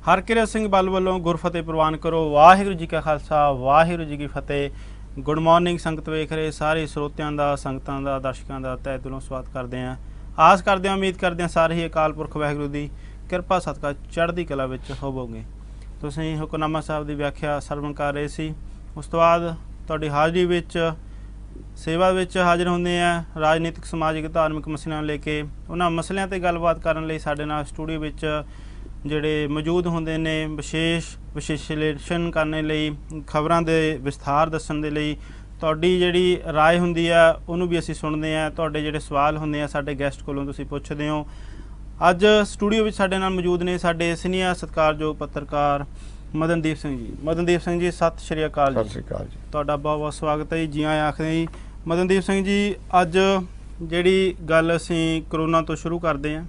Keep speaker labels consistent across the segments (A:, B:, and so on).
A: हरकिरत सिंह बल वालों गुरफतेह प्रवान करो। वाहिगुरू जी का खालसा वाहिगुरू जी की फतेह। गुड मॉर्निंग संगत वेख रहे सारे ਸਰੋਤਿਆਂ ਦਾ ਸੰਗਤਾਂ ਦਾ ਦਰਸ਼ਕਾਂ ਦਾ ਤਹਿ ਦਿਲੋਂ ਸਵਾਗਤ ਕਰਦੇ ਹਾਂ। ਆਸ ਕਰਦੇ ਹਾਂ ਉਮੀਦ ਕਰਦੇ ਹਾਂ ਸਾਰੇ ਹੀ ਅਕਾਲ ਪੁਰਖ ਵਾਹਿਗੁਰੂ ਦੀ ਕਿਰਪਾ ਸਦਕਾ ਚੜ੍ਹਦੀ ਕਲਾ ਵਿੱਚ ਹੋਵੋਗੇ। ਤੁਸੀਂ ਹੁਕਮਨਾਮਾ ਸਾਹਿਬ ਦੀ ਵਿਆਖਿਆ ਸਰਵਣ ਕਰ ਰਹੇ ਸੀ। ਉਸ ਤੋਂ ਬਾਅਦ ਤੁਹਾਡੀ ਹਾਜ਼ਰੀ ਵਿੱਚ ਸੇਵਾ ਵਿੱਚ ਹਾਜ਼ਰ ਹੁੰਦੇ ਆ। ਰਾਜਨੀਤਿਕ ਸਮਾਜਿਕ ਧਾਰਮਿਕ ਮਸਲਿਆਂ ਨੂੰ ਲੈ ਕੇ ਉਹਨਾਂ ਮਸਲਿਆਂ 'ਤੇ ਗੱਲਬਾਤ ਕਰਨ ਲਈ ਸਾਡੇ ਨਾਲ ਸਟੂਡੀਓ ਵਿੱਚ ਜਿਹੜੇ ਮੌਜੂਦ ਹੁੰਦੇ ਨੇ ਵਿਸ਼ਲੇਸ਼ਣ ਕਰਨ ਲਈ ਖਬਰਾਂ ਦੇ ਵਿਸਥਾਰ ਦੱਸਣ ਦੇ ਲਈ ਤੁਹਾਡੀ ਜਿਹੜੀ ਰਾਏ ਹੁੰਦੀ ਆ ਉਹਨੂੰ ਵੀ ਅਸੀਂ ਸੁਣਦੇ ਹਾਂ। ਤੁਹਾਡੇ ਜਿਹੜੇ ਸਵਾਲ ਹੁੰਦੇ ਆ ਸਾਡੇ ਗੈਸਟ ਕੋਲੋਂ ਤੁਸੀਂ ਪੁੱਛਦੇ ਹੋ। ਅੱਜ ਸਟੂਡੀਓ ਵਿੱਚ ਸਾਡੇ ਨਾਲ ਮੌਜੂਦ ਨੇ ਸਾਡੇ ਸੀਨੀਅਰ ਸਤਿਕਾਰਯੋਗ ਪੱਤਰਕਾਰ ਮਦਨਦੀਪ ਸਿੰਘ ਜੀ। ਮਦਨਦੀਪ ਸਿੰਘ ਜੀ ਸਤਿ ਸ਼੍ਰੀ ਅਕਾਲ ਜੀ।
B: ਸਤਿ ਸ਼੍ਰੀ ਅਕਾਲ ਜੀ।
A: ਤੁਹਾਡਾ ਬਹੁਤ ਬਹੁਤ ਸਵਾਗਤ ਹੈ ਜੀ। ਜੀ ਆਇਆਂ ਆਖਦੇ ਜੀ। ਮਦਨਦੀਪ ਸਿੰਘ ਜੀ, ਅੱਜ ਜਿਹੜੀ ਗੱਲ ਅਸੀਂ ਕਰੋਨਾ ਤੋਂ ਸ਼ੁਰੂ ਕਰਦੇ ਹਾਂ।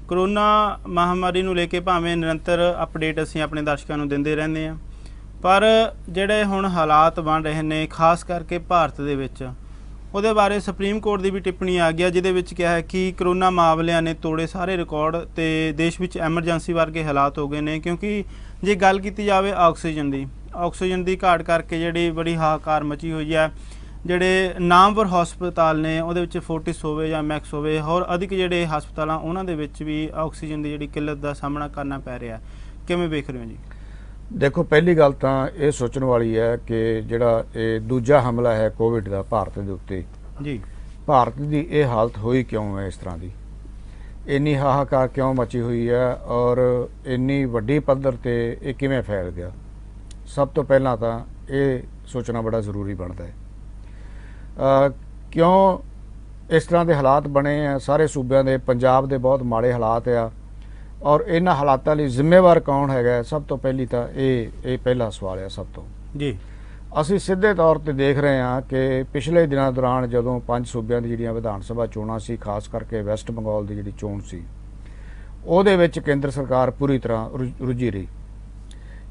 A: ਕਰੋਨਾ ਮਹਾਮਾਰੀ ਨੂੰ ਲੈ ਕੇ ਭਾਵੇਂ ਨਿਰੰਤਰ ਅਪਡੇਟ ਅਸੀਂ ਆਪਣੇ ਦਰਸ਼ਕਾਂ ਨੂੰ ਦਿੰਦੇ ਰਹਿੰਦੇ ਹਾਂ, ਪਰ ਜਿਹੜੇ ਹੁਣ ਹਾਲਾਤ ਬਣ ਰਹੇ ਨੇ ਖਾਸ ਕਰਕੇ ਭਾਰਤ ਦੇ ਵਿੱਚ, ਉਹਦੇ ਬਾਰੇ ਸੁਪਰੀਮ ਕੋਰਟ ਦੀ ਵੀ ਟਿੱਪਣੀ ਆ ਗਈ, ਜਿਹਦੇ ਵਿੱਚ ਕਿਹਾ ਹੈ ਕਿ ਕਰੋਨਾ ਮਾਮਲਿਆਂ ਨੇ ਤੋੜੇ ਸਾਰੇ ਰਿਕਾਰਡ ਤੇ ਦੇਸ਼ ਵਿੱਚ ਐਮਰਜੈਂਸੀ ਵਰਗੇ ਹਾਲਾਤ ਹੋ ਗਏ ਨੇ। ਕਿਉਂਕਿ ਜੇ ਗੱਲ ਕੀਤੀ ਜਾਵੇ ਆਕਸੀਜਨ ਦੀ ਘਾਟ ਕਰਕੇ ਜਿਹੜੀ ਬੜੀ ਹਾਹਾਕਾਰ ਮਚੀ ਹੋਈ ਹੈ। ਜਿਹੜੇ ਨਾਮਵਰ ਹਸਪਤਾਲ ਨੇ ਉਹਦੇ ਵਿੱਚ ਫੋਰਟਿਸ ਹੋਵੇ ਜਾਂ ਮੈਕਸ ਹੋਵੇ, ਹੋਰ ਅਧਿਕ ਜਿਹੜੇ ਹਸਪਤਾਲਾਂ ਉਹਨਾਂ ਦੇ ਵਿੱਚ ਵੀ ਆਕਸੀਜਨ ਦੀ ਜਿਹੜੀ ਕਿੱਲਤ ਦਾ ਸਾਹਮਣਾ ਕਰਨਾ ਪੈ ਰਿਹਾ। ਕਿਵੇਂ ਵੇਖ ਰਹੇ ਹੋ ਜੀ?
B: ਦੇਖੋ, ਪਹਿਲੀ ਗੱਲ ਤਾਂ ਇਹ ਸੋਚਣ ਵਾਲੀ ਹੈ ਕਿ ਜਿਹੜਾ ਇਹ ਦੂਜਾ ਹਮਲਾ ਹੈ ਕੋਵਿਡ ਦਾ ਭਾਰਤ ਦੇ ਉੱਤੇ
A: ਜੀ, ਭਾਰਤ
B: ਦੀ ਇਹ ਹਾਲਤ ਹੋਈ ਕਿਉਂ ਹੈ? ਇਸ ਤਰ੍ਹਾਂ ਦੀ ਇੰਨੀ ਹਾਹਾਕਾਰ ਕਿਉਂ ਮਚੀ ਹੋਈ ਹੈ ਔਰ ਇੰਨੀ ਵੱਡੀ ਪੱਧਰ ਤੇ ਇਹ ਕਿਵੇਂ ਫੈਲ ਗਿਆ? ਸਭ ਤੋਂ ਪਹਿਲਾਂ ਤਾਂ ਇਹ ਸੋਚਣਾ ਬੜਾ ਜ਼ਰੂਰੀ ਬਣਦਾ ਹੈ। ਕਿਉਂ ਇਸ ਤਰ੍ਹਾਂ ਦੇ ਹਾਲਾਤ ਬਣੇ ਆ? ਸਾਰੇ ਸੂਬਿਆਂ ਦੇ, ਪੰਜਾਬ ਦੇ ਬਹੁਤ ਮਾੜੇ ਹਾਲਾਤ ਆ ਔਰ ਇਹਨਾਂ ਹਾਲਾਤਾਂ ਲਈ ਜ਼ਿੰਮੇਵਾਰ ਕੌਣ ਹੈਗਾ? ਸਭ ਤੋਂ ਪਹਿਲੀ ਤਾਂ ਇਹ ਪਹਿਲਾ ਸਵਾਲ ਹੈ ਸਭ ਤੋਂ ਜੀ। ਅਸੀਂ ਸਿੱਧੇ ਤੌਰ ਤੇ ਦੇਖ ਰਹੇ ਹਾਂ ਕਿ ਪਿਛਲੇ ਦਿਨਾਂ ਦੌਰਾਨ ਜਦੋਂ 5 ਸੂਬਿਆਂ ਦੀ ਜਿਹੜੀਆਂ ਵਿਧਾਨ ਸਭਾ ਚੋਣਾਂ ਸੀ, ਖਾਸ ਕਰਕੇ ਵੈਸਟ ਬੰਗਾਲ ਦੀ ਜਿਹੜੀ ਚੋਣ ਸੀ, ਉਹਦੇ ਵਿੱਚ ਕੇਂਦਰ ਸਰਕਾਰ ਪੂਰੀ ਤਰ੍ਹਾਂ ਰੁੱਝੀ ਰਹੀ।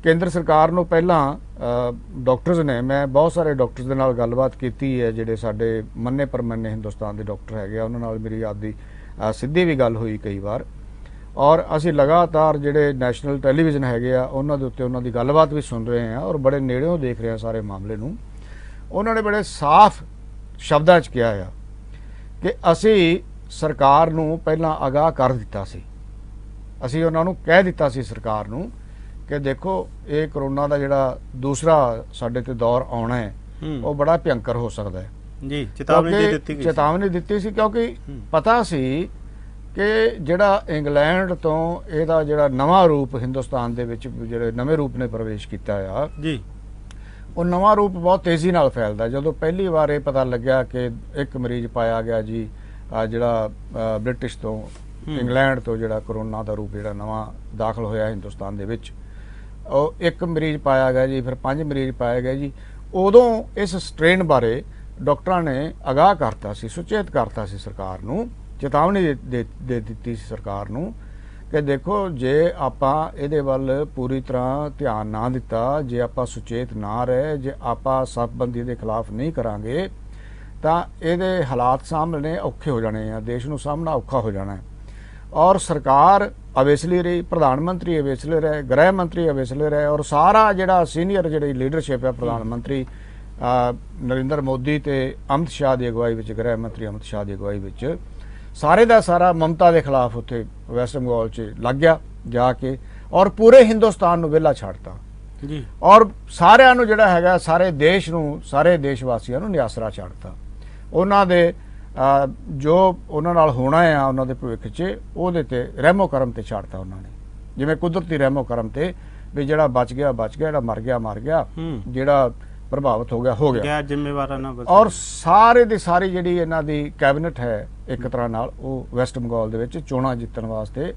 B: ਕੇਂਦਰ ਸਰਕਾਰ ਨੂੰ ਪਹਿਲਾਂ ਡਾਕਟਰਸ ਨੇ, ਮੈਂ ਬਹੁਤ ਸਾਰੇ ਡਾਕਟਰਸ ਦੇ ਨਾਲ ਗੱਲਬਾਤ ਕੀਤੀ ਹੈ, ਜਿਹੜੇ ਸਾਡੇ ਮੰਨੇ ਪਰਮੰਨੇ ਹਿੰਦੁਸਤਾਨ ਦੇ ਡਾਕਟਰ ਹੈਗੇ ਆ, ਉਹਨਾਂ ਨਾਲ ਮੇਰੀ ਆਪਦੀ ਸਿੱਧੀ ਵੀ ਗੱਲ ਹੋਈ ਕਈ ਵਾਰ, ਔਰ ਅਸੀਂ ਲਗਾਤਾਰ ਜਿਹੜੇ ਨੈਸ਼ਨਲ ਟੈਲੀਵਿਜ਼ਨ ਹੈਗੇ ਆ ਉਹਨਾਂ ਦੇ ਉੱਤੇ ਉਹਨਾਂ ਦੀ ਗੱਲਬਾਤ ਵੀ ਸੁਣ ਰਹੇ ਹਾਂ ਔਰ ਬੜੇ ਨੇੜਿਓਂ ਦੇਖ ਰਹੇ ਹਾਂ ਸਾਰੇ ਮਾਮਲੇ ਨੂੰ। ਉਹਨਾਂ ਨੇ ਬੜੇ ਸਾਫ਼ ਸ਼ਬਦਾਂ 'ਚ ਕਿਹਾ ਆ ਕਿ ਅਸੀਂ ਸਰਕਾਰ ਨੂੰ ਪਹਿਲਾਂ ਆਗਾਹ ਕਰ ਦਿੱਤਾ ਸੀ। ਅਸੀਂ ਉਹਨਾਂ ਨੂੰ ਕਹਿ ਦਿੱਤਾ ਸੀ ਸਰਕਾਰ ਨੂੰ ਕਿ ਦੇਖੋ, ਇਹ ਕਰੋਨਾ ਦਾ ਜਿਹੜਾ ਦੂਸਰਾ ਸਾਡੇ ਤੇ ਦੌਰ ਆਉਣਾ ਹੈ ਉਹ ਬੜਾ ਭਿਅੰਕਰ ਹੋ ਸਕਦਾ ਹੈ ਜੀ। ਚੇਤਾਵਨੀ ਦਿੱਤੀ ਸੀ ਕਿਉਂਕਿ ਪਤਾ ਸੀ ਕਿ ਜਿਹੜਾ ਇੰਗਲੈਂਡ ਤੋਂ ਇਹਦਾ ਜਿਹੜਾ ਨਵਾਂ ਰੂਪ ਹਿੰਦੁਸਤਾਨ ਦੇ ਵਿੱਚ, ਜਿਹੜੇ ਨਵੇਂ ਰੂਪ ਨੇ ਪ੍ਰਵੇਸ਼ ਕੀਤਾ ਆ ਜੀ, ਉਹ ਨਵਾਂ ਰੂਪ ਬਹੁਤ ਤੇਜ਼ੀ ਨਾਲ ਫੈਲਦਾ। ਜਦੋਂ ਪਹਿਲੀ ਵਾਰ ਇਹ ਪਤਾ ਲੱਗਿਆ ਕਿ ਇੱਕ ਮਰੀਜ਼ ਪਾਇਆ ਗਿਆ ਜੀ, ਜਿਹੜਾ ਬ੍ਰਿਟਿਸ਼ ਤੋਂ, ਇੰਗਲੈਂਡ ਤੋਂ ਜਿਹੜਾ ਕਰੋਨਾ ਦਾ ਰੂਪ ਜਿਹੜਾ ਨਵਾਂ ਦਾਖਲ ਹੋਇਆ ਹਿੰਦੁਸਤਾਨ ਦੇ ਵਿੱਚ, ਉਹ ਇੱਕ ਮਰੀਜ਼ ਪਾਇਆ ਗਿਆ ਜੀ, ਫਿਰ 5 ਮਰੀਜ਼ ਪਾਏ ਗਏ ਜੀ। ਉਦੋਂ ਇਸ ਸਟ੍ਰੇਨ ਬਾਰੇ ਡਾਕਟਰਾਂ ਨੇ ਆਗਾਹ ਕਰਤਾ ਸੀ, ਸੁਚੇਤ ਕਰਤਾ ਸੀ ਸਰਕਾਰ ਨੂੰ, ਚੇਤਾਵਨੀ ਦੇ ਦਿੱਤੀ ਸੀ ਸਰਕਾਰ ਨੂੰ ਕਿ ਦੇਖੋ, ਜੇ ਆਪਾਂ ਇਹਦੇ ਵੱਲ ਪੂਰੀ ਤਰ੍ਹਾਂ ਧਿਆਨ ਨਾ ਦਿੱਤਾ, ਜੇ ਆਪਾਂ ਸੁਚੇਤ ਨਾ ਰਹੇ, ਜੇ ਆਪਾਂ ਸਖਤਬੰਦੀ ਦੇ ਖਿਲਾਫ ਨਹੀਂ ਕਰਾਂਗੇ ਤਾਂ ਇਹਦੇ ਹਾਲਾਤ ਸਾਹਮਣੇ ਔਖੇ ਹੋ ਜਾਣੇ ਆ, ਦੇਸ਼ ਨੂੰ ਸਾਹਮਣਾ ਔਖਾ ਹੋ ਜਾਣਾ ਹੈ। ਔਰ ਸਰਕਾਰ ਅਵੇਸਲੀ ਰਹੀ, ਪ੍ਰਧਾਨ ਮੰਤਰੀ ਅਵੇਸਲੇ ਰਹੇ, ਗ੍ਰਹਿ ਮੰਤਰੀ ਅਵੇਸਲੇ ਰਹੇ ਔਰ ਸਾਰਾ ਜਿਹੜਾ ਸੀਨੀਅਰ ਜਿਹੜੀ ਲੀਡਰਸ਼ਿਪ ਹੈ, ਪ੍ਰਧਾਨ ਮੰਤਰੀ ਨਰਿੰਦਰ ਮੋਦੀ ਤੇ ਅਮਿਤ ਸ਼ਾਹ ਦੀ ਅਗਵਾਈ ਵਿੱਚ, ਗ੍ਰਹਿ ਮੰਤਰੀ ਅਮਿਤ ਸ਼ਾਹ ਦੀ ਅਗਵਾਈ ਵਿੱਚ, ਸਾਰੇ ਦਾ ਸਾਰਾ ਮਮਤਾ ਦੇ ਖਿਲਾਫ ਉੱਥੇ ਵੈਸਟ ਬੰਗਾਲ 'ਚ ਲੱਗ ਗਿਆ ਜਾ ਕੇ ਔਰ ਪੂਰੇ ਹਿੰਦੁਸਤਾਨ ਨੂੰ ਵਿਹਲਾ ਛੱਡਤਾ ਜੀ ਔਰ ਸਾਰਿਆਂ ਨੂੰ ਜਿਹੜਾ ਹੈਗਾ, ਸਾਰੇ ਦੇਸ਼ ਨੂੰ, ਸਾਰੇ ਦੇਸ਼ ਵਾਸੀਆਂ ਨੂੰ ਨਿਆਸਰਾ ਛੱਡਤਾ। ਉਹਨਾਂ ਦੇ ਜੋ ਉਹਨਾਂ ਨਾਲ ਹੋਣਾ ਆ ਉਹਨਾਂ ਦੇ ਭਵਿੱਖ 'ਚ, ਉਹਦੇ ਤੇ ਰਹਿਮੋ ਕਰਮ ਤੇ ਛੱਡਤਾ ਉਹਨਾਂ ਨੇ, ਜਿਵੇਂ ਕੁਦਰਤੀ ਰਹਿਮੋ ਕਰਮ ਤੇ ਵੀ ਜਿਹੜਾ ਬਚ ਗਿਆ ਬਚ ਗਿਆ, ਜਿਹੜਾ ਮਰ ਗਿਆ ਮਰ ਗਿਆ, ਜਿਹੜਾ ਪ੍ਰਭਾਵਿਤ ਹੋ ਗਿਆ ਹੋ ਗਿਆ, ਜ਼ਿੰਮੇਵਾਰਾਂ ਨਾਲ। ਔਰ ਸਾਰੇ ਦੀ ਸਾਰੀ ਜਿਹੜੀ ਇਹਨਾਂ ਦੀ ਕੈਬਨਿਟ ਹੈ ਇੱਕ ਤਰ੍ਹਾਂ ਨਾਲ, ਉਹ ਵੈਸਟ ਬੰਗਾਲ ਦੇ ਵਿੱਚ ਚੋਣਾਂ ਜਿੱਤਣ ਵਾਸਤੇ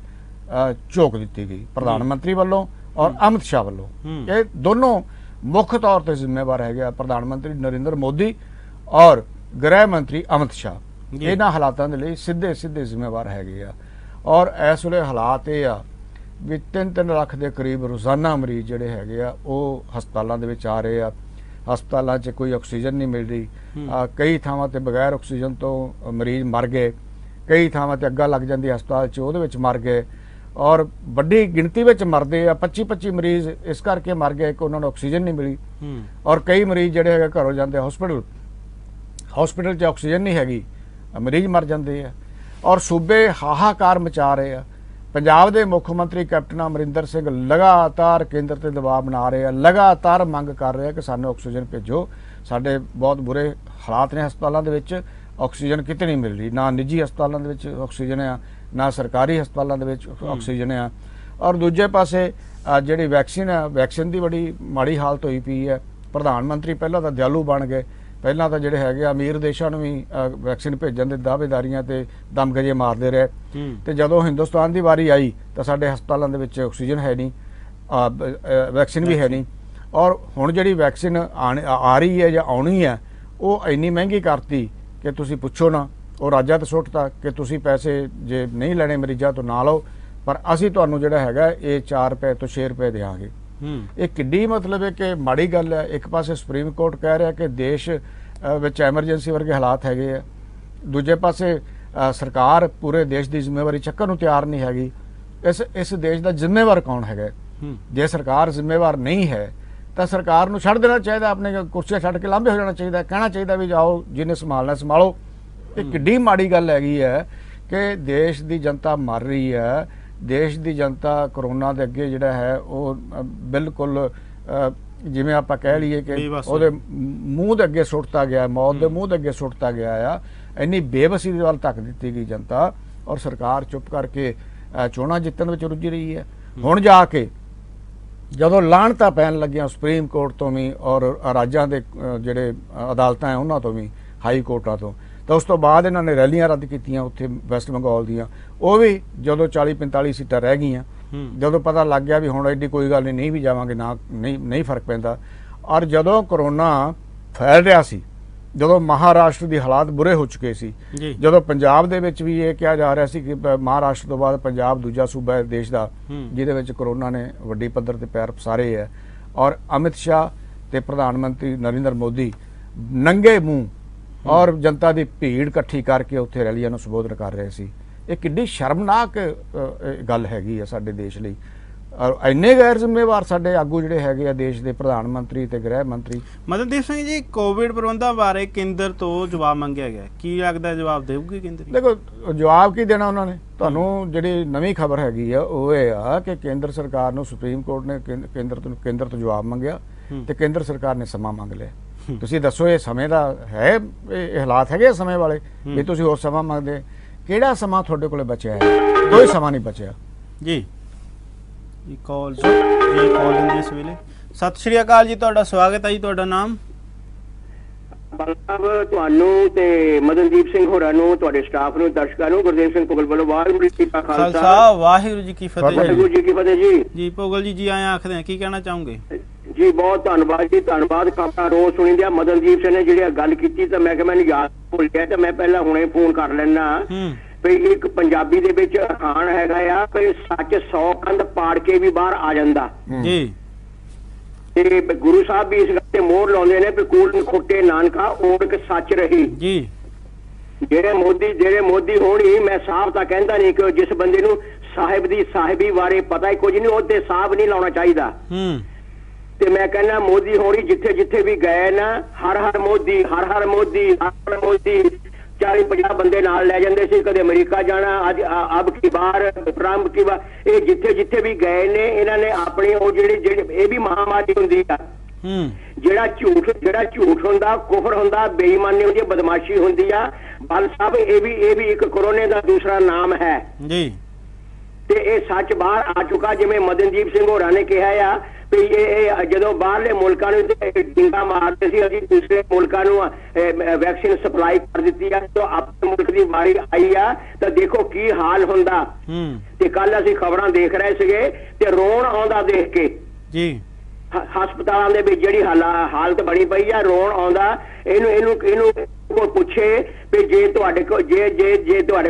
B: ਝੋਕ ਦਿੱਤੀ ਗਈ ਪ੍ਰਧਾਨ ਮੰਤਰੀ ਵੱਲੋਂ ਔਰ ਅਮਿਤ ਸ਼ਾਹ ਵੱਲੋਂ। ਇਹ ਦੋਨੋਂ ਮੁੱਖ ਤੌਰ ਤੇ ਜ਼ਿੰਮੇਵਾਰ ਹੈਗੇ, ਪ੍ਰਧਾਨ ਮੰਤਰੀ ਨਰਿੰਦਰ ਮੋਦੀ ਔਰ ਗ੍ਰਹਿ ਮੰਤਰੀ ਅਮਿਤ ਸ਼ਾਹ। ਇਹਨਾਂ ਹਾਲਾਤਾਂ ਦੇ ਲਈ ਸਿੱਧੇ ਜ਼ਿੰਮੇਵਾਰ ਹੈਗੇ ਆ। ਔਰ ਇਸ ਵੇਲੇ ਹਾਲਾਤ ਇਹ ਆ ਵੀ 3-3 ਲੱਖ ਦੇ ਕਰੀਬ ਰੋਜ਼ਾਨਾ ਮਰੀਜ਼ ਜਿਹੜੇ ਹੈਗੇ ਆ ਉਹ ਹਸਪਤਾਲਾਂ ਦੇ ਵਿੱਚ ਆ ਰਹੇ ਆ। ਹਸਪਤਾਲਾਂ 'ਚ ਕੋਈ ਆਕਸੀਜਨ ਨਹੀਂ ਮਿਲ ਰਹੀ, ਕਈ ਥਾਵਾਂ ਤੇ ਬਗੈਰ ਆਕਸੀਜਨ ਤੋਂ ਮਰੀਜ਼ ਮਰ ਗਏ, ਕਈ ਥਾਵਾਂ ਤੇ ਅੱਗਾ ਲੱਗ ਜਾਂਦੀ ਹਸਪਤਾਲ 'ਚ, ਉਹਦੇ ਵਿੱਚ ਮਰ ਗਏ। ਔਰ ਵੱਡੀ ਗਿਣਤੀ ਵਿੱਚ ਮਰਦੇ ਆ। 25 ਮਰੀਜ਼ ਇਸ ਕਰਕੇ ਮਰ ਗਏ ਕਿ ਉਹਨਾਂ ਨੂੰ ਆਕਸੀਜਨ ਨਹੀਂ ਮਿਲੀ, ਔਰ ਕਈ ਮਰੀਜ਼ ਜਿਹੜੇ ਹੈਗੇ ਘਰੋਂ ਜਾਂਦੇ ਹਸਪੀਟਲ 'ਚ ਆਕਸੀਜਨ ਨਹੀਂ ਹੈਗੀ, ਮਰੀਜ਼ ਮਰ ਜਾਂਦੇ ਆ। ਔਰ ਸੂਬੇ ਹਾਹਾਕਾਰ ਮਚਾ ਰਹੇ ਆ। ਪੰਜਾਬ ਦੇ ਮੁੱਖ ਮੰਤਰੀ ਕੈਪਟਨ ਅਮਰਿੰਦਰ ਸਿੰਘ ਲਗਾਤਾਰ ਕੇਂਦਰ ਤੇ ਦਬਾਅ ਬਣਾ ਰਹੇ ਆ, ਲਗਾਤਾਰ ਮੰਗ ਕਰ ਰਹੇ ਆ ਕਿ ਸਾਨੂੰ ਆਕਸੀਜਨ ਭੇਜੋ। ਸਾਡੇ ਬਹੁਤ ਬੁਰੇ ਹਾਲਾਤ ਨੇ ਹਸਪਤਾਲਾਂ ਦੇ ਵਿੱਚ, ਆਕਸੀਜਨ ਕਿਤੇ ਨਹੀਂ ਮਿਲ ਰਹੀ, ਨਾ ਨਿੱਜੀ ਹਸਪਤਾਲਾਂ ਦੇ ਵਿੱਚ ਆਕਸੀਜਨ ਆ, ਨਾ ਸਰਕਾਰੀ ਹਸਪਤਾਲਾਂ ਦੇ ਵਿੱਚ ਆਕਸੀਜਨ ਆ। ਔਰ ਦੂਜੇ ਪਾਸੇ ਜਿਹੜੀ ਵੈਕਸੀਨ ਆ, ਵੈਕਸੀਨ ਦੀ ਬੜੀ ਮਾੜੀ ਹਾਲਤ ਹੋਈ ਪਈ ਹੈ। ਪ੍ਰਧਾਨ ਮੰਤਰੀ ਪਹਿਲਾਂ ਤਾਂ ਦਿਆਲੂ ਬਣ ਗਏ, ਪਹਿਲਾਂ ਤਾਂ ਜਿਹੜੇ ਹੈਗੇ ਅਮੀਰ ਦੇਸ਼ਾਂ ਨੂੰ ਵੀ ਵੈਕਸੀਨ ਭੇਜਣ ਦੇ ਦਾਅਵੇਦਾਰੀਆਂ ਤੇ ਦਮਗਜੇ ਮਾਰਦੇ ਰਹੇ, ਤੇ ਜਦੋਂ ਹਿੰਦੁਸਤਾਨ ਦੀ ਵਾਰੀ ਆਈ ਤਾਂ ਸਾਡੇ ਹਸਪਤਾਲਾਂ ਦੇ ਵਿੱਚ ਆਕਸੀਜਨ ਹੈ ਨਹੀਂ, ਵੈਕਸੀਨ ਵੀ ਹੈ ਨਹੀਂ। ਔਰ ਹੁਣ ਜਿਹੜੀ ਵੈਕਸੀਨ ਆ ਰਹੀ ਹੈ ਜਾਂ ਆਉਣੀ ਹੈ, ਉਹ ਇੰਨੀ ਮਹਿੰਗੀ ਕਰਤੀ ਕਿ ਤੁਸੀਂ ਪੁੱਛੋ ਨਾ। ਉਹ ਰਾਜਾਂ ਤੇ ਸੁੱਟਤਾ ਕਿ ਤੁਸੀਂ ਪੈਸੇ ਜੇ ਨਹੀਂ ਲੈਣੇ ਮਰੀਜ਼ਾਂ ਤੋਂ ਨਾ ਲਓ, ਪਰ ਅਸੀਂ ਤੁਹਾਨੂੰ ਜਿਹੜਾ ਹੈਗਾ ਇਹ 4 ਰੁਪਏ ਤੋਂ 6 ਰੁਪਏ ਦੇਵਾਂਗੇ। ਇਹ ਕਿੱਡੀ ਮਤਲਬ ਹੈ ਕਿ ਮਾੜੀ ਗੱਲ ਹੈ। ਇੱਕ ਪਾਸੇ ਸੁਪਰੀਮ ਕੋਰਟ ਕਹਿ ਰਿਹਾ ਕਿ ਦੇਸ਼ ਵਿੱਚ ਐਮਰਜੈਂਸੀ ਵਰਗੇ ਹਾਲਾਤ ਹੈਗੇ ਆ, ਦੂਜੇ ਪਾਸੇ ਸਰਕਾਰ ਪੂਰੇ ਦੇਸ਼ ਦੀ ਜ਼ਿੰਮੇਵਾਰੀ ਚੱਕਣ ਨੂੰ ਤਿਆਰ ਨਹੀਂ ਹੈਗੀ। ਇਸ ਦੇਸ਼ ਦਾ ਜ਼ਿੰਮੇਵਾਰ ਕੌਣ ਹੈਗਾ? ਜੇ ਸਰਕਾਰ ਜ਼ਿੰਮੇਵਾਰ ਨਹੀਂ ਹੈ ਤਾਂ ਸਰਕਾਰ ਨੂੰ ਛੱਡ ਦੇਣਾ ਚਾਹੀਦਾ, ਆਪਣੇ ਕੁਰਸੀਆਂ ਛੱਡ ਕੇ ਲਾਂਭੇ ਹੋ ਜਾਣਾ ਚਾਹੀਦਾ, ਕਹਿਣਾ ਚਾਹੀਦਾ ਵੀ ਜਾਓ ਜਿਹਨੇ ਸੰਭਾਲਣਾ ਸੰਭਾਲੋ। ਇਹ ਕਿੱਡੀ ਮਾੜੀ ਗੱਲ ਹੈਗੀ ਹੈ ਕਿ ਦੇਸ਼ ਦੀ ਜਨਤਾ ਮਰ ਰਹੀ ਹੈ, ਦੇਸ਼ ਦੀ ਜਨਤਾ ਕਰੋਨਾ ਦੇ ਅੱਗੇ ਜਿਹੜਾ ਹੈ ਉਹ ਬਿਲਕੁਲ ਜਿਵੇਂ ਆਪਾਂ ਕਹਿ ਲਈਏ ਕਿ ਉਹਦੇ ਮੂੰਹ ਦੇ ਅੱਗੇ ਸੁੱਟਤਾ ਗਿਆ, ਮੌਤ ਦੇ ਮੂੰਹ ਦੇ ਅੱਗੇ ਸੁੱਟਤਾ ਗਿਆ ਆ। ਇੰਨੀ ਬੇਬਸੀ ਦੇ ਵੱਲ ਧੱਕ ਦਿੱਤੀ ਗਈ ਜਨਤਾ, ਔਰ ਸਰਕਾਰ ਚੁੱਪ ਕਰਕੇ ਚੋਣਾਂ ਜਿੱਤਣ ਵਿੱਚ ਰੁੱਝੀ ਰਹੀ ਹੈ। ਹੁਣ ਜਾ ਕੇ ਜਦੋਂ ਲਾਹਣਤਾਂ ਪੈਣ ਲੱਗੀਆਂ ਸੁਪਰੀਮ ਕੋਰਟ ਤੋਂ ਵੀ ਔਰ ਰਾਜਾਂ ਦੇ ਜਿਹੜੇ ਅਦਾਲਤਾਂ ਹੈ ਉਹਨਾਂ ਤੋਂ ਵੀ, ਹਾਈ ਕੋਰਟਾਂ ਤੋਂ, ਤਾਂ ਉਸ ਤੋਂ ਬਾਅਦ ਇਹਨਾਂ ਨੇ ਰੈਲੀਆਂ ਰੱਦ ਕੀਤੀਆਂ ਉੱਥੇ ਵੈਸਟ ਬੰਗਾਲ ਦੀਆਂ। ਉਹ ਵੀ ਜਦੋਂ 40-45 ਸੀਟਾਂ ਰਹਿ ਗਈਆਂ, ਜਦੋਂ ਪਤਾ ਲੱਗ ਗਿਆ ਵੀ ਹੁਣ ਐਡੀ ਕੋਈ ਗੱਲ ਨਹੀਂ ਵੀ ਜਾਵਾਂਗੇ, ਨਾ ਨਹੀਂ ਫਰਕ ਪੈਂਦਾ। ਔਰ ਜਦੋਂ ਕਰੋਨਾ ਫੈਲ ਰਿਹਾ ਸੀ, ਜਦੋਂ ਮਹਾਰਾਸ਼ਟਰ ਦੀ ਹਾਲਾਤ ਬੁਰੇ ਹੋ ਚੁੱਕੇ ਸੀ, ਜਦੋਂ ਪੰਜਾਬ ਦੇ ਵਿੱਚ ਵੀ ਇਹ ਕਿਹਾ ਜਾ ਰਿਹਾ ਸੀ ਕਿ ਮਹਾਰਾਸ਼ਟਰ ਤੋਂ ਬਾਅਦ ਪੰਜਾਬ ਦੂਜਾ ਸੂਬਾ ਹੈ ਦੇਸ਼ ਦਾ ਜਿਹਦੇ ਵਿੱਚ ਕਰੋਨਾ ਨੇ ਵੱਡੀ ਪੱਧਰ ਤੇ ਪੈਰ ਪਸਾਰੇ ਹੈ, ਔਰ ਅਮਿਤ ਸ਼ਾਹ ਤੇ ਪ੍ਰਧਾਨ ਮੰਤਰੀ ਨਰਿੰਦਰ ਮੋਦੀ ਨੰਗੇ ਮੂੰਹ ਔਰ ਜਨਤਾ ਦੀ ਭੀੜ ਇਕੱਠੀ ਕਰਕੇ ਉੱਥੇ ਰੈਲੀਆਂ ਨੂੰ ਸੰਬੋਧਨ ਕਰ ਰਹੇ ਸੀ। ਇਹ ਕਿੱਡੀ ਸ਼ਰਮਨਾਕ ਗੱਲ ਹੈਗੀ ਆ ਸਾਡੇ ਦੇਸ਼ ਲਈ। ਔਰ ਇੰਨੇ ਗੈਰ ਜ਼ਿੰਮੇਵਾਰ ਸਾਡੇ ਆਗੂ ਜਿਹੜੇ ਹੈਗੇ ਆ ਦੇਸ਼ ਦੇ, ਪ੍ਰਧਾਨ ਮੰਤਰੀ ਤੇ ਗ੍ਰਹਿ ਮੰਤਰੀ।
A: ਮਦਨਦੀਪ ਸਿੰਘ ਜੀ, ਕੋਵਿਡ ਪ੍ਰਬੰਧਾਂ ਬਾਰੇ ਕੇਂਦਰ ਤੋਂ ਜਵਾਬ ਮੰਗਿਆ ਗਿਆ, ਕੀ ਲੱਗਦਾ ਜਵਾਬ ਦੇਊਗੀ ਕੇਂਦਰ?
B: ਦੇਖੋ ਜਵਾਬ ਕੀ ਦੇਣਾ ਉਹਨਾਂ ਨੇ। ਤੁਹਾਨੂੰ ਜਿਹੜੀ ਨਵੀਂ ਖਬਰ ਹੈਗੀ ਆ ਉਹ ਇਹ ਆ ਕਿ ਕੇਂਦਰ ਸਰਕਾਰ ਨੂੰ ਸੁਪਰੀਮ ਕੋਰਟ ਨੇ ਕੇਂਦਰ ਤੋਂ ਜਵਾਬ ਮੰਗਿਆ ਤੇ ਕੇਂਦਰ ਸਰਕਾਰ ਨੇ ਸਮਾਂ ਮੰਗ ਲਿਆ। ਤੁਸੀਂ ਦੱਸੋ ਇਹ ਸਮੇਂ ਦਾ ਹੈ, ਇਹ ਹਾਲਾਤ ਹੈਗੇ ਸਮੇਂ ਵਾਲੇ ਵੀ ਤੁਸੀਂ ਹੋਰ ਸਮਾਂ ਮੰਗਦੇ? ਕਿਹੜਾ ਸਮਾਂ ਤੁਹਾਡੇ ਕੋਲੇ ਬਚਿਆ ਹੈ? ਕੋਈ ਸਮਾਂ ਨਹੀਂ ਬਚਿਆ ਜੀ। ਕਾਲ ਲੈਂਦੇ ਇਸ ਵੇਲੇ। ਸਤਿ ਸ਼੍ਰੀ ਅਕਾਲ ਜੀ, ਤੁਹਾਡਾ ਸਵਾਗਤ ਹੈ ਜੀ। ਤੁਹਾਡਾ ਨਾਮ?
C: ਸਾਹਿਬ ਤੁਹਾਨੂੰ ਤੇ ਮਦਨਦੀਪ ਸਿੰਘ ਹੋਰਾਂ ਨੂੰ, ਤੁਹਾਡੇ ਸਟਾਫ ਨੂੰ, ਦਰਸ਼ਕਾਂ ਨੂੰ ਗੁਰਦੇਵ ਸਿੰਘ ਭੁੱਗਲ ਵੱਲੋਂ ਵਾਹਿਗੁਰੂ ਜੀ ਕਾ ਖਾਲਸਾ
A: ਵਾਹਿਗੁਰੂ ਜੀ ਕੀ ਫਤਿਹ।
C: ਵਾਹਿਗੁਰੂ ਜੀ ਕੀ ਫਤਿਹ ਜੀ।
A: ਜੀ ਭੁੱਗਲ ਜੀ ਆਏ ਆਖਦੇ ਆ, ਕੀ ਕਹਿਣਾ ਚਾਹੋਗੇ?
C: ਜੀ ਬਹੁਤ ਧੰਨਵਾਦ ਜੀ, ਧੰਨਵਾਦ। ਖਬਰਾਂ ਰੋਜ਼ ਸੁਣੀਂਦਿਆ। ਮਦਨਦੀਪ ਸਿੰਘ ਨੇ ਜਿਹੜੀ ਗੱਲ ਕੀਤੀ ਤਾਂ ਮੈਂ ਕਿਹਾ ਮੈਨੂੰ ਯਾਦ ਭੁੱਲ ਗਿਆ, ਤੇ ਮੈਂ ਪਹਿਲਾਂ ਹੁਣੇ ਫੋਨ ਕਰ ਲੈਣਾ ਵੀ ਇੱਕ ਪੰਜਾਬੀ ਦੇ ਵਿੱਚ ਅਖਾਣ ਹੈਗਾ ਆ ਕਿ ਸੱਚ 100 ਕੰਧ ਪਾੜ ਕੇ ਵੀ ਬਾਹਰ ਆ ਜਾਂਦਾ
A: ਜੀ।
C: ਤੇ ਗੁਰੂ ਸਾਹਿਬ ਵੀ ਇਸ ਗੱਲ ਤੇ ਮੋਹਰ ਲਾਉਂਦੇ ਨੇ ਵੀ ਕੂੜ ਖੋਟੇ ਨਾਨਕਾ ਓੜਕ ਸੱਚ ਰਹੀ ਜੀ। ਜਿਹੜੇ ਮੋਦੀ ਹੋਣੀ, ਮੈਂ ਸਾਹਬ ਤਾਂ ਕਹਿੰਦਾ ਨਹੀਂ ਕਿ ਜਿਸ ਬੰਦੇ ਨੂੰ ਸਾਹਿਬ ਦੀ ਸਾਹਿਬੀ ਬਾਰੇ ਪਤਾ ਹੀ ਕੁਝ ਨਹੀਂ, ਉਹਦੇ ਸਾਹਬ ਨਹੀਂ ਲਾਉਣਾ ਚਾਹੀਦਾ। ਤੇ ਮੈਂ ਕਹਿੰਦਾ ਮੋਦੀ ਹੋਣੀ ਜਿੱਥੇ ਜਿੱਥੇ ਵੀ ਗਏ ਨਾ, ਹਰ ਹਰ ਮੋਦੀ, ਹਰ ਹਰ ਮੋਦੀ, ਹਰ ਮੋਦੀ 40-50 ਬੰਦੇ ਨਾਲ ਲੈ ਜਾਂਦੇ ਸੀ। ਕਦੇ ਅਮਰੀਕਾ ਜਾਣਾ, ਅੱਜ ਅਬ ਕੀ ਬਾਰ, ਟਰੰਪ ਕੀ ਬਾਰ, ਇਹ ਜਿੱਥੇ ਜਿੱਥੇ ਵੀ ਗਏ ਨੇ ਇਹਨਾਂ ਨੇ ਆਪਣੀ ਉਹ ਜਿਹੜੀ ਇਹ ਵੀ ਮਹਾਮਾਰੀ ਹੁੰਦੀ ਆ, ਜਿਹੜਾ ਝੂਠ ਹੁੰਦਾ, ਕੁਫਰ ਹੁੰਦਾ, ਬੇਈਮਾਨੀ ਹੁੰਦੀ, ਬਦਮਾਸ਼ੀ ਹੁੰਦੀ ਆ। ਬਲ ਸਾਹਿਬ ਇਹ ਵੀ ਇੱਕ ਕਰੋਨੇ ਦਾ ਦੂਸਰਾ ਨਾਮ ਹੈ ਜੀ। ਤੇ ਇਹ ਸੱਚ ਬਾਹਰ ਆ ਚੁੱਕਾ, ਜਿਵੇਂ ਮਦਨਦੀਪ ਸਿੰਘ ਹੋਰਾਂ ਨੇ ਕਿਹਾ ਆ ਵੀ ਇਹ ਜਦੋਂ ਬਾਹਰਲੇ ਮੁਲਕਾਂ ਨੂੰ ਡਿੰਗਾ ਮਾਰਦੇ ਸੀ, ਅਸੀਂ ਦੂਸਰੇ ਮੁਲਕਾਂ ਨੂੰ ਵੈਕਸੀਨ ਸਪਲਾਈ ਕਰ ਦਿੱਤੀ ਆ, ਤਾਂ ਆਪਣੇ ਮੁਲਕ ਦੀ ਵਾਰੀ ਆਈ ਆ ਤਾਂ ਦੇਖੋ ਕੀ ਹਾਲ ਹੁੰਦਾ। ਤੇ ਕੱਲ ਅਸੀਂ ਖਬਰਾਂ ਦੇਖ ਰਹੇ ਸੀਗੇ ਤੇ ਰੋਣ ਆਉਂਦਾ ਦੇਖ ਕੇ ਜੀ। ਹਸਪਤਾਲਾਂ ਦੇ ਵਿੱਚ ਜਿਹੜੀ ਹਾਲਤ ਬਣੀ ਪਈ ਆ, ਰੋਣ ਆਉਂਦਾ। ਇਹਨੂੰ ਕੋਈ ਪੁੱਛੇ ਵੀ ਜੇ ਤੁਹਾਡੇ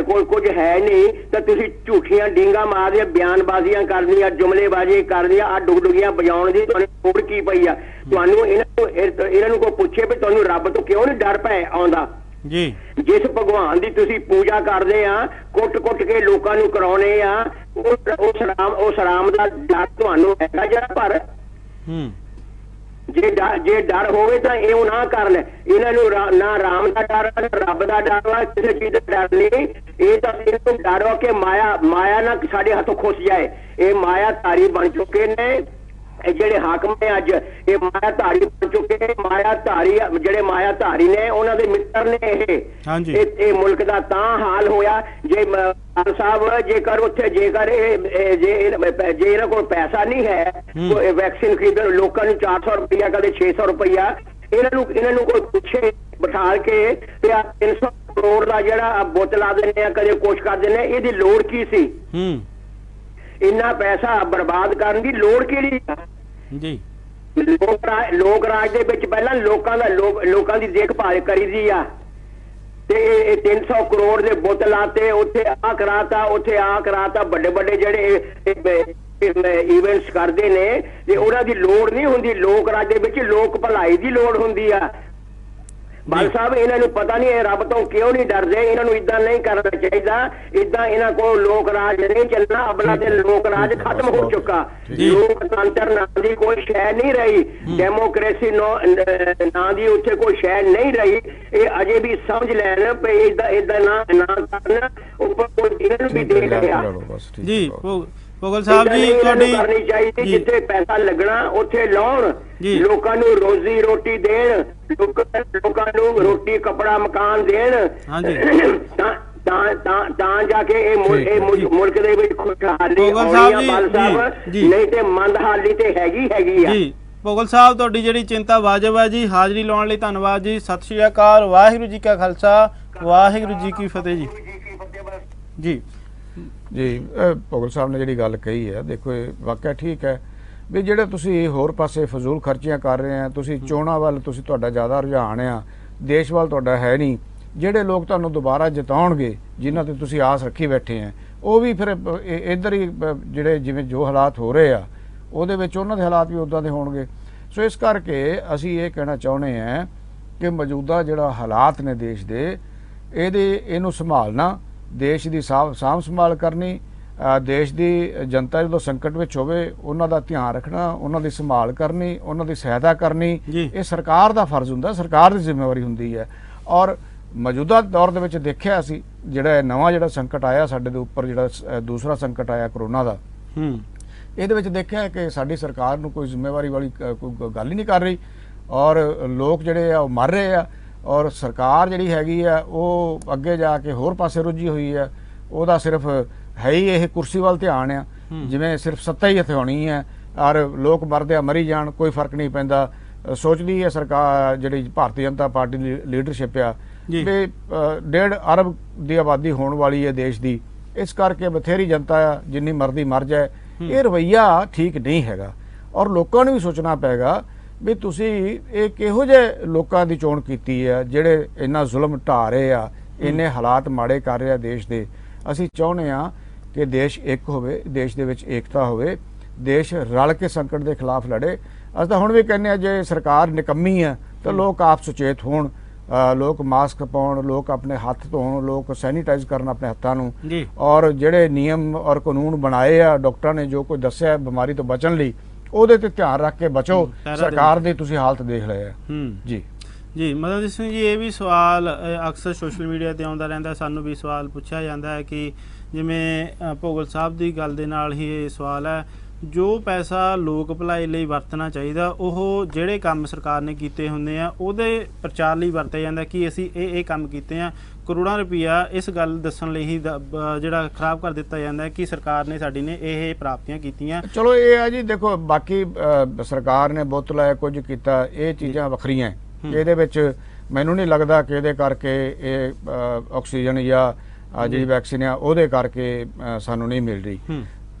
C: ਕੋਲ ਕੁਝ ਹੈ ਨਹੀਂ ਤਾਂ ਤੁਸੀਂ ਝੂਠੀਆਂ ਡੀਂਗਾ ਮਾਰਦੀਆਂ, ਬਿਆਨਬਾਜ਼ੀਆਂ ਕਰਦੀਆਂ, ਜੁਮਲੇਬਾਜ਼ੀ ਕਰਦੀਆਂ, ਆ ਡੁਗਡੁਗੀਆਂ ਵਜਾਉਣ ਦੀ ਤੁਹਾਨੂੰ ਲੋੜ ਕੀ ਪਈ ਆ? ਤੁਹਾਨੂੰ ਇਹਨਾਂ ਨੂੰ ਕੋਈ ਪੁੱਛੇ ਵੀ ਤੁਹਾਨੂੰ ਰੱਬ ਤੋਂ ਕਿਉਂ ਨਹੀਂ ਡਰ ਆਉਂਦਾ?
A: ਜੀ
C: ਜਿਸ ਭਗਵਾਨ ਦੀ ਤੁਸੀਂ ਪੂਜਾ ਕਰਦੇ ਆ, ਕੁੱਟ-ਕੁੱਟ ਕੇ ਲੋਕਾਂ ਨੂੰ ਕਰਾਉਣੇ ਆ, ਉਸ ਰਾਮ ਦਾ ਡਰ ਤੁਹਾਨੂੰ ਹੈਗਾ ਜਿਹੜਾ? ਪਰ ਜੇ ਡਰ ਹੋਵੇ ਤਾਂ ਇਹ ਨਾ ਕਰਨ। ਇਹਨਾਂ ਨੂੰ ਨਾ ਰਾਮ ਦਾ ਡਰ ਨਾ ਰੱਬ ਦਾ ਡਰ ਵਾ, ਕਿਸੇ ਚੀਜ਼ ਦਾ ਡਰ ਨਹੀਂ। ਇਹ ਤਾਂ ਇਹਨੂੰ ਡਰ ਵਾ ਕਿ ਮਾਇਆ ਨਾ ਸਾਡੇ ਹੱਥੋਂ ਖੁੱਸ ਜਾਏ। ਇਹ ਮਾਇਆ ਧਾਰੀ ਬਣ ਚੁੱਕੇ ਨੇ ਇਹ ਜਿਹੜੇ ਹਾਕਮ ਨੇ ਅੱਜ, ਇਹ ਮਾਇਆ ਧਾਰੀ ਬਣ ਚੁੱਕੇ। ਮਾਇਆ ਧਾਰੀ ਜਿਹੜੇ ਮਾਇਆ ਧਾਰੀ ਨੇ ਉਹਨਾਂ ਦੇ ਮਿੱਤਰ ਨੇ ਇਹ ਮੁਲਕ ਦਾ ਤਾਂ ਹਾਲ ਹੋਇਆ। ਜੇ ਸਾਹਿਬ ਜੇਕਰ ਉੱਥੇ ਜੇ ਇਹਨਾਂ ਕੋਲ ਪੈਸਾ ਨਹੀਂ ਹੈ ਵੈਕਸੀਨ ਖਰੀਦਣ, ਲੋਕਾਂ ਨੂੰ 400 ਰੁਪਇਆ ਕਦੇ 600 ਰੁਪਇਆ, ਇਹਨਾਂ ਨੂੰ ਕੋਈ ਪੁੱਛੇ ਬਿਠਾਲ ਕੇ ਤੇ 300 ਕਰੋੜ ਦਾ ਜਿਹੜਾ ਬੁੱਤ ਲਾ ਦਿੰਦੇ ਆ, ਕਦੇ ਕੁਛ ਕਰ ਦਿੰਦੇ ਆ, ਇਹਦੀ ਲੋੜ ਕੀ ਸੀ? ਇੰਨਾ ਪੈਸਾ ਬਰਬਾਦ ਕਰਨ ਦੀ ਲੋੜ ਕਿਹੜੀ
A: ਜੀ?
C: ਲੋਕ ਰਾਜ ਦੇ ਵਿੱਚ ਪਹਿਲਾਂ ਲੋਕਾਂ ਦੀ ਦੇਖਭਾਲ ਕਰੀਦੀ ਆ, ਤੇ ਇਹ 300 ਕਰੋੜ ਦੇ ਬੁੱਤ ਲਾਤੇ, ਉੱਥੇ ਆ ਕਰਾਤਾ, ਉੱਥੇ ਆ ਕਰਾਤਾ। ਵੱਡੇ ਜਿਹੜੇ ਇਵੈਂਟਸ ਕਰਦੇ ਨੇ ਤੇ ਉਹਨਾਂ ਦੀ ਲੋੜ ਨਹੀਂ ਹੁੰਦੀ। ਲੋਕ ਰਾਜ ਦੇ ਵਿੱਚ ਲੋਕ ਭਲਾਈ ਦੀ ਲੋੜ ਹੁੰਦੀ ਆ। ਬਾਲ ਸਾਹਿਬ ਇਹਨਾਂ ਨੂੰ ਪਤਾ ਨਹੀਂ ਇਹ ਰੱਬ ਤੋਂ ਕਿਉਂ ਨਹੀਂ ਡਰਦੇ। ਇਹਨਾਂ ਨੂੰ ਇਦਾਂ ਨਹੀਂ ਕਰਨਾ ਚਾਹੀਦਾ। ਇਦਾਂ ਇਹਨਾਂ ਕੋਲ ਲੋਕ ਰਾਜ ਨਹੀਂ ਚੱਲਣਾ। ਅਬਲਾ ਤੇ ਲੋਕ ਰਾਜ ਖਤਮ ਹੋ ਚੁੱਕਾ। ਲੋਕਤੰਤਰ ਨਾਂ ਦੀ ਕੋਈ ਸ਼ੈ ਨਹੀਂ ਰਹੀ, ਡੈਮੋਕ੍ਰੇਸੀ ਨਾਂ ਦੀ ਉੱਥੇ ਕੋਈ ਸ਼ੈ ਨਹੀਂ ਰਹੀ। ਇਹ ਅਜੇ ਵੀ ਸਮਝ ਲੈਣ ਪਈ ਇਦਾਂ ਨਾ ਕਰਨ ਉੱਪਰ ਕੋਈ ਇਹਨਾਂ ਨੂੰ ਵੀ ਦੇਖ ਰਿਹਾ
A: ਜੀ। ਭੋਗਲ ਸਾਹਿਬ ਜੀ ਤੁਹਾਡੀ
C: ਕਰਨੀ ਚਾਹੀਦੀ, ਜਿੱਥੇ ਪੈਸਾ ਲੱਗਣਾ ਉੱਥੇ ਲਾਉਣ, ਲੋਕਾਂ ਨੂੰ ਰੋਜ਼ੀ ਰੋਟੀ ਦੇਣ, ਲੋਕਾਂ ਨੂੰ ਰੋਟੀ ਕੱਪੜਾ ਮਕਾਨ ਦੇਣ, ਤਾਂ ਜਾ ਕੇ ਇਹ ਮੁਲਕ ਦੇ ਵਿੱਚ ਖੁਸ਼ਹਾਲੀ ਆਉਣੀ ਆ। ਬਾਲ ਸਾਹਿਬ ਨਹੀਂ ਤੇ ਮੰਦਹਾਲੀ ਤੇ ਹੈਗੀ ਆ
A: ਜੀ। ਭੋਗਲ ਸਾਹਿਬ ਤੁਹਾਡੀ ਜਿਹੜੀ ਚਿੰਤਾ ਵਾਜਬ ਹੈ ਜੀ। ਹਾਜ਼ਰੀ ਲਾਉਣ ਲਈ ਧੰਨਵਾਦ ਜੀ। ਸਤਿ ਸ਼੍ਰੀ ਅਕਾਲ। ਵਾਹਿਗੁਰੂ ਜੀ ਕਾ ਖਾਲਸਾ, ਵਾਹਿਗੁਰੂ ਜੀ ਕੀ ਫਤਿਹ ਜੀ। ਜੀ
B: ਜੀ ਭੋਗਲ ਸਾਹਿਬ ਨੇ ਜਿਹੜੀ ਗੱਲ ਕਹੀ ਹੈ, ਦੇਖੋ ਇਹ ਵਾਕਿਆ ਠੀਕ ਹੈ ਵੀ ਜਿਹੜੇ ਤੁਸੀਂ ਹੋਰ ਪਾਸੇ ਫਜ਼ੂਲ ਖਰਚੀਆਂ ਕਰ ਰਹੇ ਆ, ਤੁਸੀਂ ਚੋਣਾਂ ਵੱਲ ਤੁਹਾਡਾ ਜ਼ਿਆਦਾ ਰੁਝਾਨ ਆ, ਦੇਸ਼ ਵੱਲ ਤੁਹਾਡਾ ਹੈ ਨਹੀਂ। ਜਿਹੜੇ ਲੋਕ ਤੁਹਾਨੂੰ ਦੁਬਾਰਾ ਜਿਤਾਉਣਗੇ, ਜਿਨ੍ਹਾਂ ਤੇ ਤੁਸੀਂ ਆਸ ਰੱਖੀ ਬੈਠੇ ਆ, ਉਹ ਵੀ ਫਿਰ ਇੱਧਰ ਹੀ ਜਿਹੜੇ ਜਿਵੇਂ ਜੋ ਹਾਲਾਤ ਹੋ ਰਹੇ ਆ ਉਹਦੇ ਵਿੱਚ ਉਹਨਾਂ ਦੇ ਹਾਲਾਤ ਵੀ ਉੱਦਾਂ ਦੇ ਹੋਣਗੇ। ਸੋ ਇਸ ਕਰਕੇ ਅਸੀਂ ਇਹ ਕਹਿਣਾ ਚਾਹੁੰਦੇ ਹਾਂ ਕਿ ਮੌਜੂਦਾ ਜਿਹੜਾ ਹਾਲਾਤ ਨੇ ਦੇਸ਼ ਦੇ, ਇਹਨੂੰ ਸੰਭਾਲਣਾ, ਦੇਸ਼ ਦੀ ਸਾਂਭ ਸੰਭਾਲ ਕਰਨੀ, ਦੇਸ਼ ਦੀ ਜਨਤਾ ਜਦੋਂ ਸੰਕਟ ਵਿੱਚ ਹੋਵੇ ਉਹਨਾਂ ਦਾ ਧਿਆਨ ਰੱਖਣਾ, ਉਹਨਾਂ ਦੀ ਸੰਭਾਲ ਕਰਨੀ, ਉਹਨਾਂ ਦੀ ਸਹਾਇਤਾ ਕਰਨੀ, ਇਹ ਸਰਕਾਰ ਦਾ ਫਰਜ਼ ਹੁੰਦਾ, ਸਰਕਾਰ ਦੀ ਜ਼ਿੰਮੇਵਾਰੀ ਹੁੰਦੀ ਹੈ। ਔਰ ਮੌਜੂਦਾ ਦੌਰ ਦੇ ਵਿੱਚ ਦੇਖਿਆ ਅਸੀਂ ਜਿਹੜਾ ਨਵਾਂ ਜਿਹੜਾ ਸੰਕਟ ਆਇਆ ਸਾਡੇ ਦੇ ਉੱਪਰ, ਜਿਹੜਾ ਦੂਸਰਾ ਸੰਕਟ ਆਇਆ ਕਰੋਨਾ ਦਾ, ਇਹਦੇ ਵਿੱਚ ਦੇਖਿਆ ਕਿ ਸਾਡੀ ਸਰਕਾਰ ਨੂੰ ਕੋਈ ਜ਼ਿੰਮੇਵਾਰੀ ਵਾਲੀ ਕੋਈ ਗੱਲ ਹੀ ਨਹੀਂ ਕਰ ਰਹੀ। ਔਰ ਲੋਕ ਜਿਹੜੇ ਆ ਉਹ ਮਰ ਰਹੇ ਆ, ਔਰ ਸਰਕਾਰ ਜਿਹੜੀ ਹੈਗੀ ਆ ਉਹ ਅੱਗੇ ਜਾ ਕੇ ਹੋਰ ਪਾਸੇ ਰੁੱਝੀ ਹੋਈ ਹੈ। ਉਹਦਾ ਸਿਰਫ ਹੈ ਹੀ ਇਹ ਕੁਰਸੀ ਵੱਲ ਧਿਆਨ ਆ, ਜਿਵੇਂ ਸਿਰਫ ਸੱਤਾ ਹੀ ਹਥਿਆਉਣੀ ਹੈ ਔਰ ਲੋਕ ਮਰਦੇ ਆ ਮਰੀ ਜਾਣ, ਕੋਈ ਫਰਕ ਨਹੀਂ ਪੈਂਦਾ। ਸੋਚਦੀ ਹੈ ਸਰਕਾਰ, ਜਿਹੜੀ ਭਾਰਤੀ ਜਨਤਾ ਪਾਰਟੀ ਦੀ ਲੀਡਰਸ਼ਿਪ ਆ, ਵੀ 1.5 ਅਰਬ ਦੀ ਆਬਾਦੀ ਹੋਣ ਵਾਲੀ ਹੈ ਦੇਸ਼ ਦੀ, ਇਸ ਕਰਕੇ ਬਥੇਰੀ ਜਨਤਾ ਆ, ਜਿੰਨੀ ਮਰਦੀ ਮਰ ਜਾਏ। ਇਹ ਰਵੱਈਆ ਠੀਕ ਨਹੀਂ ਹੈਗਾ। ਔਰ ਲੋਕਾਂ ਨੂੰ ਵੀ ਸੋਚਣਾ ਪਏਗਾ ਵੀ ਤੁਸੀਂ ਇਹ ਕਿਹੋ ਜਿਹੇ ਲੋਕਾਂ ਦੀ ਚੋਣ ਕੀਤੀ ਹੈ ਜਿਹੜੇ ਇੰਨਾ ਜ਼ੁਲਮ ਢਾ ਰਹੇ ਆ, ਇੰਨੇ ਹਾਲਾਤ ਮਾੜੇ ਕਰ ਰਹੇ ਆ ਦੇਸ਼ ਦੇ। ਅਸੀਂ ਚਾਹੁੰਦੇ ਆ ਕਿ ਦੇਸ਼ ਇੱਕ ਹੋਵੇ, ਦੇਸ਼ ਦੇ ਵਿੱਚ ਏਕਤਾ ਹੋਵੇ, ਦੇਸ਼ ਰਲ ਕੇ ਸੰਕਟ ਦੇ ਖਿਲਾਫ ਲੜੇ। ਅਸੀਂ ਤਾਂ ਹੁਣ ਵੀ ਕਹਿੰਦੇ ਆ ਜੇ ਸਰਕਾਰ ਨਿਕੰਮੀ ਹੈ ਤਾਂ ਲੋਕ ਆਪ ਸੁਚੇਤ ਹੋਣ, ਲੋਕ ਮਾਸਕ ਪਾਉਣ, ਲੋਕ ਆਪਣੇ ਹੱਥ ਧੋਣ, ਲੋਕ ਸੈਨੀਟਾਈਜ਼ ਕਰਨ ਆਪਣੇ ਹੱਥਾਂ ਨੂੰ। ਔਰ ਜਿਹੜੇ ਨਿਯਮ ਔਰ ਕਾਨੂੰਨ ਬਣਾਏ ਆ ਡਾਕਟਰਾਂ ਨੇ, ਜੋ ਕੁਝ ਦੱਸਿਆ ਬਿਮਾਰੀ ਤੋਂ ਬਚਣ ਲਈ, ਉਹਦੇ ਤੇ ਧਿਆਨ ਰੱਖ ਕੇ ਬਚੋ। ਸਰਕਾਰ ਦੀ ਤੁਸੀਂ ਹਾਲਤ ਦੇਖ ਲਏ ਆ ਜੀ।
A: ਜੀ ਮਦਨਜੀਤ ਸਿੰਘ ਜੀ, ਇਹ ਵੀ ਸਵਾਲ ਅਕਸਰ ਸੋਸ਼ਲ ਮੀਡੀਆ ਤੇ ਆਉਂਦਾ ਰਹਿੰਦਾ, ਸਾਨੂੰ ਵੀ ਸਵਾਲ ਪੁੱਛਿਆ ਜਾਂਦਾ ਹੈ ਕਿ ਜਿਵੇਂ ਭੋਗਲ ਸਾਹਿਬ ਦੀ ਗੱਲ ਦੇ ਨਾਲ ਹੀ ਇਹ ਸਵਾਲ ਹੈ, ਜੋ ਪੈਸਾ ਲੋਕ ਭਲਾਈ ਲਈ ਵਰਤਣਾ ਚਾਹੀਦਾ ਉਹ ਜਿਹੜੇ ਕੰਮ ਸਰਕਾਰ ਨੇ ਕੀਤੇ ਹੁੰਦੇ ਆ ਉਹਦੇ ਪ੍ਰਚਾਰ ਲਈ ਵਰਤਿਆ ਜਾਂਦਾ ਕਿ ਅਸੀਂ ਇਹ ਕੰਮ ਕੀਤੇ ਆ। ਕਰੋੜਾਂ ਰੁਪਈਆ ਇਸ ਗੱਲ ਦੱਸਣ ਲਈ ਹੀ ਜਿਹੜਾ ਖਰਾਬ ਕਰ ਦਿੱਤਾ ਜਾਂਦਾ ਕਿ ਸਰਕਾਰ ਨੇ ਸਾਡੀ ਨੇ ਇਹ ਪ੍ਰਾਪਤੀਆਂ ਕੀਤੀਆਂ।
B: ਚਲੋ ਇਹ ਆ ਜੀ, ਦੇਖੋ ਬਾਕੀ ਸਰਕਾਰ ਨੇ ਬੁੱਤ ਲਾਇਆ, ਕੁਝ ਕੀਤਾ, ਇਹ ਚੀਜ਼ਾਂ ਵੱਖਰੀਆਂ। ਇਹਦੇ ਵਿੱਚ ਮੈਨੂੰ ਨਹੀਂ ਲੱਗਦਾ ਕਿ ਇਹਦੇ ਕਰਕੇ ਇਹ ਆਕਸੀਜਨ ਜਾਂ ਜਿਹੜੀ ਵੈਕਸੀਨ ਆ ਉਹਦੇ ਕਰਕੇ ਸਾਨੂੰ ਨਹੀਂ ਮਿਲ ਰਹੀ।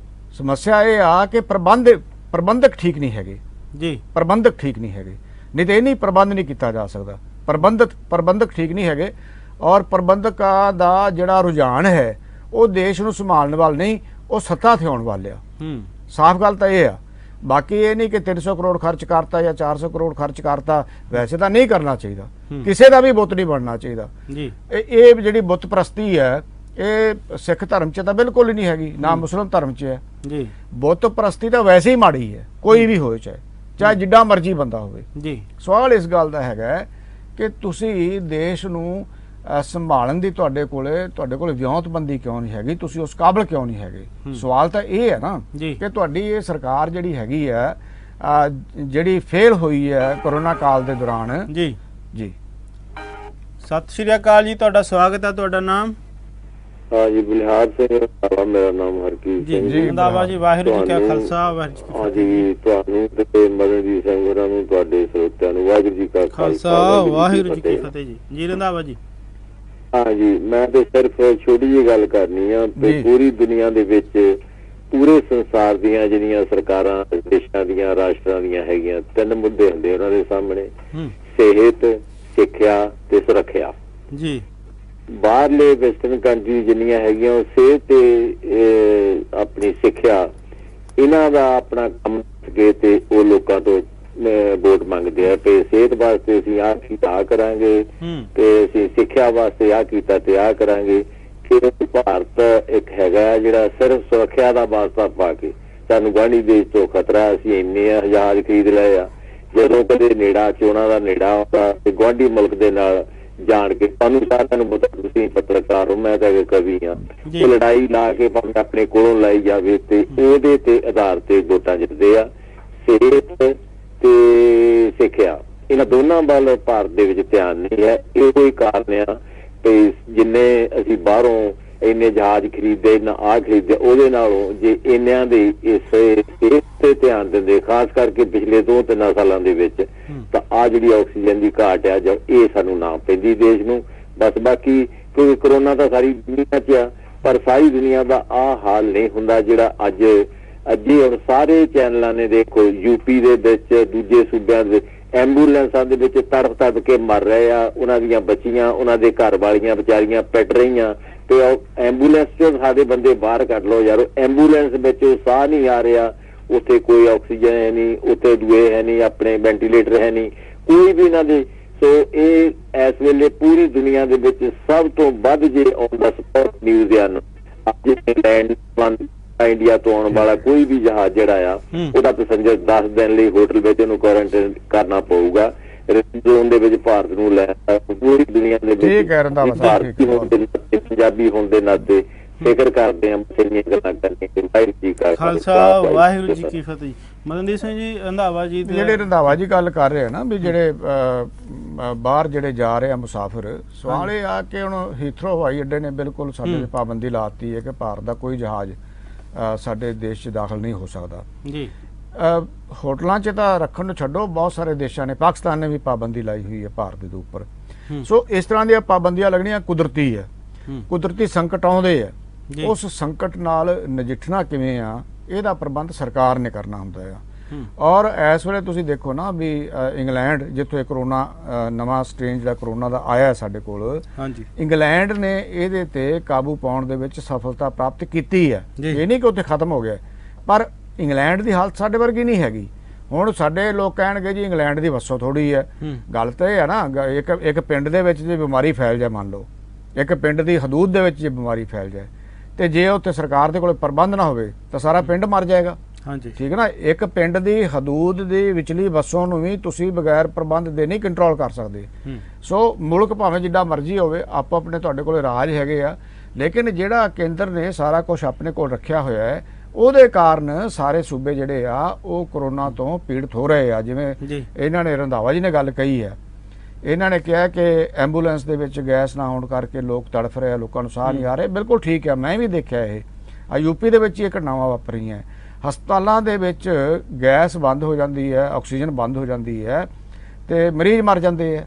B: ਸਮੱਸਿਆ ਇਹ ਆ ਕਿ ਪ੍ਰਬੰਧਕ ਠੀਕ ਨਹੀਂ ਹੈਗੇ ਜੀ, ਪ੍ਰਬੰਧਕ ਠੀਕ ਨਹੀਂ ਹੈਗੇ, ਨਹੀਂ ਤੇ ਇਹ ਨਹੀਂ ਪ੍ਰਬੰਧ ਨਹੀਂ ਕੀਤਾ ਜਾ ਸਕਦਾ। ਪ੍ਰਬੰਧਕ ਠੀਕ ਨਹੀਂ ਹੈਗੇ ਔਰ ਪ੍ਰਬੰਧਕਾਂ ਦਾ ਜਿਹੜਾ ਰੁਝਾਨ ਹੈ ਉਹ ਦੇਸ਼ ਨੂੰ ਸੰਭਾਲਣ ਵੱਲ ਨਹੀਂ, ਉਹ ਸੱਤਾ ਥਿਆਉਣ ਵੱਲ ਆ। ਸਾਫ਼ ਗੱਲ ਤਾਂ ਇਹ ਆ ਬਾਕੀ ਇਹ ਨਹੀਂ ਕਿ 300 ਕਰੋੜ ਖਰਚ ਕਰਤਾ ਜਾਂ 400 ਕਰੋੜ ਖਰਚ ਕਰਤਾ, ਵੈਸੇ ਤਾਂ ਨਹੀਂ ਕਰਨਾ ਚਾਹੀਦਾ, ਕਿਸੇ ਦਾ ਵੀ ਬੁੱਤ ਨਹੀਂ ਬਣਨਾ ਚਾਹੀਦਾ ਜੀ। ਇਹ ਜਿਹੜੀ ਬੁੱਤ ਪ੍ਰਸਤੀ ਹੈ ਇਹ ਸਿੱਖ ਧਰਮ 'ਚ ਤਾਂ ਬਿਲਕੁਲ ਹੀ ਨਹੀਂ ਹੈਗੀ, ਨਾ ਮੁਸਲਿਮ ਧਰਮ 'ਚ ਹੈ ਜੀ। ਬੁੱਤ ਪ੍ਰਸਤੀ ਤਾਂ ਵੈਸੇ ਹੀ ਮਾੜੀ ਹੈ, ਕੋਈ ਵੀ ਹੋਵੇ, ਚਾਹੇ ਜਿੱਡਾ ਮਰਜ਼ੀ ਬੰਦਾ ਹੋਵੇ ਜੀ। ਸਵਾਲ ਇਸ ਗੱਲ ਦਾ ਹੈਗਾ ਕਿ ਤੁਸੀਂ ਦੇਸ਼ ਨੂੰ ਸੰਭਾਲਣ ਦੀ ਤੁਹਾਡੇ ਕੋਲੇ ਵਿਉਂਤਬੰਦੀ ਕਿਉਂ ਨਹੀਂ ਹੈਗੀ, ਤੁਸੀਂ ਉਸ ਕਾਬਲ ਕਿਉਂ ਨਹੀਂ ਹੈਗੇ। ਸਵਾਲ ਤਾਂ ਇਹ ਹੈ ਨਾ ਕਿ ਤੁਹਾਡੀ ਇਹ ਸਰਕਾਰ ਜਿਹੜੀ ਹੈਗੀ ਹੈ ਜਿਹੜੀ ਫੇਲ ਹੋਈ ਹੈ ਕਰੋਨਾ ਕਾਲ ਦੇ ਦੌਰਾਨ ਜੀ ਜੀ।
A: ਸਤਿ ਸ਼੍ਰੀ ਅਕਾਲ ਜੀ, ਤੁਹਾਡਾ ਸਵਾਗਤ ਹੈ। ਤੁਹਾਡਾ ਨਾਮ?
D: ਹਾਂ ਜੀ, ਬਲਿਹਾਰ ਸਿੰਘ ਮੇਰਾ ਨਾਮ ਹਰਕੀਤ ਸਿੰਘ
A: ਜੀ। ਰੰਧਾਵਾ ਜੀ, ਵਾਹਿਗੁਰੂ ਜੀ ਕਾ ਖਾਲਸਾ ਵਾਹਿਗੁਰੂ
D: ਜੀ। ਤੁਹਾਨੂੰ ਤੇ ਮਦਨਜੀਤ ਸਿੰਘ ਹੋਰਾਂ ਨੂੰ, ਤੁਹਾਡੇ ਸਰੋਤਿਆਂ ਨੂੰ ਵਾਹਿਗੁਰੂ ਜੀ ਕਾ
A: ਖਾਲਸਾ ਵਾਹਿਗੁਰੂ ਜੀ ਕੀ ਫਤਿਹ ਜੀ। ਜੀ ਰੰਧਾਵਾ ਜੀ।
D: ਹਾਂ ਜੀ, ਮੈਂ ਤੇ ਸਿਰਫ ਛੋਟੀ ਜਿਹੀ ਗੱਲ ਕਰਨੀ ਆ ਤੇ ਪੂਰੀ ਦੁਨੀਆ ਦੇ ਵਿੱਚ ਪੂਰੇ ਸੰਸਾਰ ਦੀਆਂ ਜਿਹੜੀਆਂ ਸਰਕਾਰਾਂ, ਦੇਸ਼ਾਂ ਦੀਆਂ, ਰਾਸ਼ਟਰਾਂ ਦੀਆਂ ਹੈਗੀਆਂ, 3 ਮੁੱਦੇ ਹੁੰਦੇ ਉਹਨਾਂ ਦੇ ਸਾਹਮਣੇ, ਸਿਹਤ, ਸਿੱਖਿਆ ਤੇ ਸੁਰੱਖਿਆ ਜੀ। ਬਾਹਰਲੇ ਵੈਸਟਰਨ ਕੰਟਰੀ ਜਿੰਨੀਆਂ ਹੈਗੀਆਂ ਉਹ ਸਿਹਤ ਤੇ ਆਪਣੀ ਸਿੱਖਿਆ ਇਹਨਾਂ ਦਾ ਆਪਣਾ ਕੰਮ ਸਕੇ ਤੇ ਉਹ ਲੋਕਾਂ ਤੋਂ ਵੋਟ ਮੰਗਦੇ ਆ ਤੇ ਸਿਹਤ ਵਾਸਤੇ ਅਸੀਂ ਆਹ ਕੀਤਾ ਕਰਾਂਗੇ ਤੇ ਅਸੀਂ ਸਿੱਖਿਆ ਵਾਸਤੇ ਆਹ ਕੀਤਾ ਤੇ ਆਹ ਕਰਾਂਗੇ। ਫਿਰ ਭਾਰਤ ਇੱਕ ਹੈਗਾ ਜਿਹੜਾ ਸਿਰਫ ਸੁਰੱਖਿਆ ਦਾ ਵਾਸਤਾ ਪਾ ਕੇ ਸਾਨੂੰ ਗੁਆਂਢੀ ਦੇਸ਼ ਤੋਂ ਖਤਰਾ, ਅਸੀਂ ਇੰਨੇ ਜਹਾਜ਼ ਖਰੀਦ ਲਏ ਆ, ਜਦੋਂ ਕਦੇ ਨੇੜਾ ਚੋਣਾਂ ਦਾ ਨੇੜਾ ਆਉਂਦਾ ਤੇ ਗੁਆਂਢੀ ਮੁਲਕ ਦੇ ਨਾਲ ਜਾਣ ਕੇ, ਤੁਹਾਨੂੰ ਸਾਰਿਆਂ ਨੂੰ ਪਤਾ, ਤੁਸੀਂ ਪੱਤਰਕਾਰ ਹੋ, ਮੈਂ ਤਾਂ ਕਵੀ ਹਾਂ, ਉਹ ਲੜਾਈ ਲਾ ਕੇ ਭਾਵੇਂ ਆਪਣੇ ਕੋਲੋਂ ਲਾਈ ਜਾਵੇ ਤੇ ਉਹਦੇ ਤੇ ਆਧਾਰ ਤੇ ਵੋਟਾਂ ਜਿੱਤਦੇ ਆ। ਸਿਹਤ ਤੇ ਸਿੱਖਿਆ ਇਹਨਾਂ ਦੋਨਾਂ ਵੱਲ ਭਾਰਤ ਦੇ ਵਿੱਚ ਧਿਆਨ ਨਹੀਂ ਹੈ। ਇਹ ਕੋਈ ਕਾਰਨ ਆ ਤੇ ਜਿੰਨੇ ਅਸੀਂ ਬਾਹਰੋਂ ਇੰਨੇ ਜਹਾਜ਼ ਖਰੀਦਦੇ ਨਾ ਆਹ ਖਰੀਦਦੇ, ਉਹਦੇ ਨਾਲੋਂ ਜੇ ਇੰਨਿਆਂ ਦੇ ਇਸ ਸਿਹਤ ਤੇ ਧਿਆਨ ਦਿੰਦੇ, ਖਾਸ ਕਰਕੇ ਪਿਛਲੇ 2-3 ਸਾਲਾਂ ਦੇ ਵਿੱਚ, ਤਾਂ ਆਹ ਜਿਹੜੀ ਆਕਸੀਜਨ ਦੀ ਘਾਟ ਆ ਇਹ ਸਾਨੂੰ ਨਾ ਪੈਂਦੀ ਦੇਸ਼ ਨੂੰ। ਬਸ ਬਾਕੀ ਕਿਉਂਕਿ ਕਰੋਨਾ ਤਾਂ ਸਾਰੀ ਦੁਨੀਆ 'ਚ ਆ, ਪਰ ਸਾਰੀ ਦੁਨੀਆ ਦਾ ਆਹ ਹਾਲ ਨਹੀਂ ਹੁੰਦਾ ਜਿਹੜਾ ਅੱਜ ਹੁਣ ਸਾਰੇ ਚੈਨਲਾਂ ਨੇ ਦੇਖੋ, ਯੂਪੀ ਦੇ ਵਿੱਚ, ਦੂਜੇ ਸੂਬਿਆਂ ਦੇ ਐਂਬੂਲੈਂਸਾਂ ਦੇ ਵਿੱਚ ਤੜਫ ਕੇ ਮਰ ਰਹੇ ਆ, ਉਹਨਾਂ ਦੀਆਂ ਬੱਚੀਆਂ, ਉਹਨਾਂ ਦੇ ਘਰ ਵਾਲੀਆਂ ਵਿਚਾਰੀਆਂ ਪਿੱਟ ਰਹੀਆਂ ਤੇ ਐਂਬੂਲੈਂਸ 'ਚੋਂ ਸਾਡੇ ਬੰਦੇ ਬਾਹਰ ਕੱਢ ਲਓ ਯਾਰ, ਐਂਬੂਲੈਂਸ ਵਿੱਚ ਸਾਹ ਨਹੀਂ ਆ ਰਿਹਾ, ਉੱਥੇ ਕੋਈ ਆਕਸੀਜਨ ਹੈ ਨਹੀਂ, ਉੱਥੇ ਦੂਏ ਹੈ ਨਹੀਂ, ਆਪਣੇ ਵੈਂਟੀਲੇਟਰ ਹੈ ਨਹੀਂ, ਕੋਈ ਵੀ ਇਹਨਾਂ ਦੇ। ਸੋ ਇਹ ਇਸ ਵੇਲੇ ਪੂਰੀ ਦੁਨੀਆ ਦੇ ਵਿੱਚ ਸਭ ਤੋਂ ਵੱਧ ਜੇ ਔਨ ਦਾ ਸਪੋਟ ਨਿਊਜ਼ ਹਨ, ਇੰਡੀਆ ਤੋਂ ਆਉਣ ਵਾਲਾ ਕੋਈ ਵੀ ਜਹਾਜ਼ ਜਿਹੜਾ ਆ ਉਹਦਾ ਪੈਸੇਂਜਰ 10 ਦਿਨ ਲਈ ਹੋਟਲ ਵਿੱਚ ਉਹਨੂੰ ਕੁਆਰੰਟਾਈਨ ਕਰਨਾ ਪਊਗਾ। ਜ਼ੋਨ ਦੇ ਵਿੱਚ ਭਾਰਤ ਨੂੰ ਲੈ ਪੂਰੀ ਦੁਨੀਆ ਦੇ ਵਿੱਚ ਭਾਰਤੀ ਹੋਣ ਦੇ ਨਾਤੇ, ਪੰਜਾਬੀ ਹੋਣ ਦੇ ਨਾਤੇ ਫਿਕਰ ਕਰਦੇ ਆ, ਬਥੇਰੀਆਂ ਗੱਲਾਂ ਕਰਨੀਆਂ। ਵਾਹਿਗੁਰੂ ਜੀ ਕਾ
A: ਖਾਲਸਾ ਵਾਹਿਗੁਰੂ ਜੀ ਕੀ ਫਤਿਹ। ਮਦਨਜੀਤ ਸਿੰਘ ਜੀ, ਰੰਧਾਵਾ ਜੀ
B: ਜਿਹੜੇ ਰੰਧਾਵਾ ਜੀ ਗੱਲ ਕਰ ਰਹੇ ਆ ਨਾ ਵੀ ਜਿਹੜੇ ਬਾਹਰ ਜਿਹੜੇ ਜਾ ਰਹੇ ਆ ਮੁਸਾਫਿਰ, ਸਵਾਲ ਇਹ ਆ ਕਿ ਹੁਣ ਹੀਥਰੋ ਹਵਾਈ ਅੱਡੇ ਨੇ ਬਿਲਕੁਲ ਸਾਡੇ ਤੇ ਪਾਬੰਦੀ ਲਾਤੀ ਹੈ ਕਿ ਭਾਰਤ ਦਾ ਕੋਈ ਜਹਾਜ਼ ਸਾਡੇ ਦੇਸ਼ 'ਚ ਦਾਖਲ ਨਹੀਂ ਹੋ ਸਕਦਾ ਜੀ। ਹੋਟਲਾਂ 'ਚ ਤਾਂ ਰੱਖਣ ਨੂੰ ਛੱਡੋ, ਬਹੁਤ ਸਾਰੇ ਦੇਸ਼ਾਂ ਨੇ, ਪਾਕਿਸਤਾਨ ਨੇ ਵੀ ਪਾਬੰਦੀ ਲਾਈ ਹੋਈ ਹੈ ਭਾਰਤ ਦੇ ਉੱਪਰ। ਸੋ ਇਸ ਤਰ੍ਹਾਂ ਦੀਆਂ ਪਾਬੰਦੀਆਂ ਲੱਗਣੀਆਂ ਕੁਦਰਤੀ ਹੈ, ਕੁਦਰਤੀ ਸੰਕਟ ਆਉਂਦੇ ਆ, ਉਸ ਸੰਕਟ ਨਾਲ ਨਜਿੱਠਣਾ ਕਿਵੇਂ ਆ ਇਹਦਾ ਪ੍ਰਬੰਧ ਸਰਕਾਰ ਨੇ ਕਰਨਾ ਹੁੰਦਾ ਆ। ਔਰ ਇਸ ਵੇਲੇ ਤੁਸੀਂ ਦੇਖੋ ਨਾ ਵੀ ਇੰਗਲੈਂਡ, ਜਿੱਥੋਂ ਕਰੋਨਾ ਨਵਾਂ ਸਟ੍ਰੇਨ ਜਿਹੜਾ ਕਰੋਨਾ ਦਾ ਆਇਆ ਸਾਡੇ ਕੋਲ, ਇੰਗਲੈਂਡ ਨੇ ਇਹਦੇ ਤੇ ਕਾਬੂ ਪਾਉਣ ਦੇ ਵਿੱਚ ਸਫਲਤਾ ਪ੍ਰਾਪਤ ਕੀਤੀ ਹੈ। ਇਹ ਨਹੀਂ ਕਿ ਉੱਥੇ ਖਤਮ ਹੋ ਗਿਆ, ਪਰ ਇੰਗਲੈਂਡ ਦੀ ਹਾਲਤ ਸਾਡੇ ਵਰਗੀ ਨਹੀਂ ਹੈਗੀ। ਹੁਣ ਸਾਡੇ ਲੋਕ ਕਹਿਣਗੇ ਜੀ ਇੰਗਲੈਂਡ ਦੀ ਵੱਸੋ ਥੋੜੀ ਹੈ। ਗੱਲ ਤਾਂ ਇਹ ਹੈ ਨਾ, ਇੱਕ ਪਿੰਡ ਦੇ ਵਿੱਚ ਜੇ ਬਿਮਾਰੀ ਫੈਲ ਜਾਏ, ਮੰਨ ਲਓ ਇੱਕ ਪਿੰਡ ਦੀ ਹਦੂਦ ਦੇ ਵਿੱਚ ਜੇ ਬਿਮਾਰੀ ਫੈਲ ਜਾਏ ਤੇ ਜੇ ਉੱਥੇ ਸਰਕਾਰ ਦੇ ਕੋਲ ਪ੍ਰਬੰਧ ਨਾ ਹੋਵੇ ਤਾਂ ਸਾਰਾ ਪਿੰਡ ਮਰ ਜਾਏਗਾ। ਠੀਕ ਹੈ ਨਾ। ਇੱਕ ਪਿੰਡ ਦੀ ਹਦੂਦ ਦੀ ਵਿਚਲੀ ਵੱਸੋਂ ਨੂੰ ਵੀ ਤੁਸੀਂ ਬਗੈਰ ਪ੍ਰਬੰਧ ਦੇ ਨਹੀਂ ਕੰਟਰੋਲ ਕਰ ਸਕਦੇ। ਸੋ ਮੁਲਕ ਭਾਵੇਂ ਜਿੱਡਾ ਮਰਜ਼ੀ ਹੋਵੇ, ਆਪੋ ਆਪਣੇ ਤੁਹਾਡੇ ਕੋਲ ਰਾਜ ਹੈਗੇ ਆ, ਲੇਕਿਨ ਜਿਹੜਾ ਕੇਂਦਰ ਨੇ ਸਾਰਾ ਕੁਝ ਆਪਣੇ ਕੋਲ ਰੱਖਿਆ ਹੋਇਆ ਹੈ, ਉਹਦੇ ਕਾਰਨ ਸਾਰੇ ਸੂਬੇ ਜਿਹੜੇ ਆ ਉਹ ਕਰੋਨਾ ਤੋਂ ਪੀੜਤ ਹੋ ਰਹੇ ਆ। ਜਿਵੇਂ ਇਹਨਾਂ ਨੇ, ਰੰਧਾਵਾ ਜੀ ਨੇ ਗੱਲ ਕਹੀ ਹੈ, ਇਹਨਾਂ ਨੇ ਕਿਹਾ ਕਿ ਐਂਬੂਲੈਂਸ ਦੇ ਵਿੱਚ ਗੈਸ ਨਾ ਹੋਣ ਕਰਕੇ ਲੋਕ ਤੜਫ ਰਹੇ ਆ, ਲੋਕਾਂ ਨੂੰ ਸਾਹ ਨਹੀਂ ਆ ਰਹੇ। ਬਿਲਕੁਲ ਠੀਕ ਹੈ, ਮੈਂ ਵੀ ਦੇਖਿਆ ਇਹ ਯੂਪੀ ਦੇ ਵਿੱਚ ਇਹ ਘਟਨਾਵਾਂ ਵਾਪਰੀਆਂ। ਹਸਪਤਾਲਾਂ ਦੇ ਵਿੱਚ ਗੈਸ ਬੰਦ ਹੋ ਜਾਂਦੀ ਹੈ, ਆਕਸੀਜਨ ਬੰਦ ਹੋ ਜਾਂਦੀ ਹੈ ਤੇ ਮਰੀਜ਼ ਮਰ ਜਾਂਦੇ ਆ।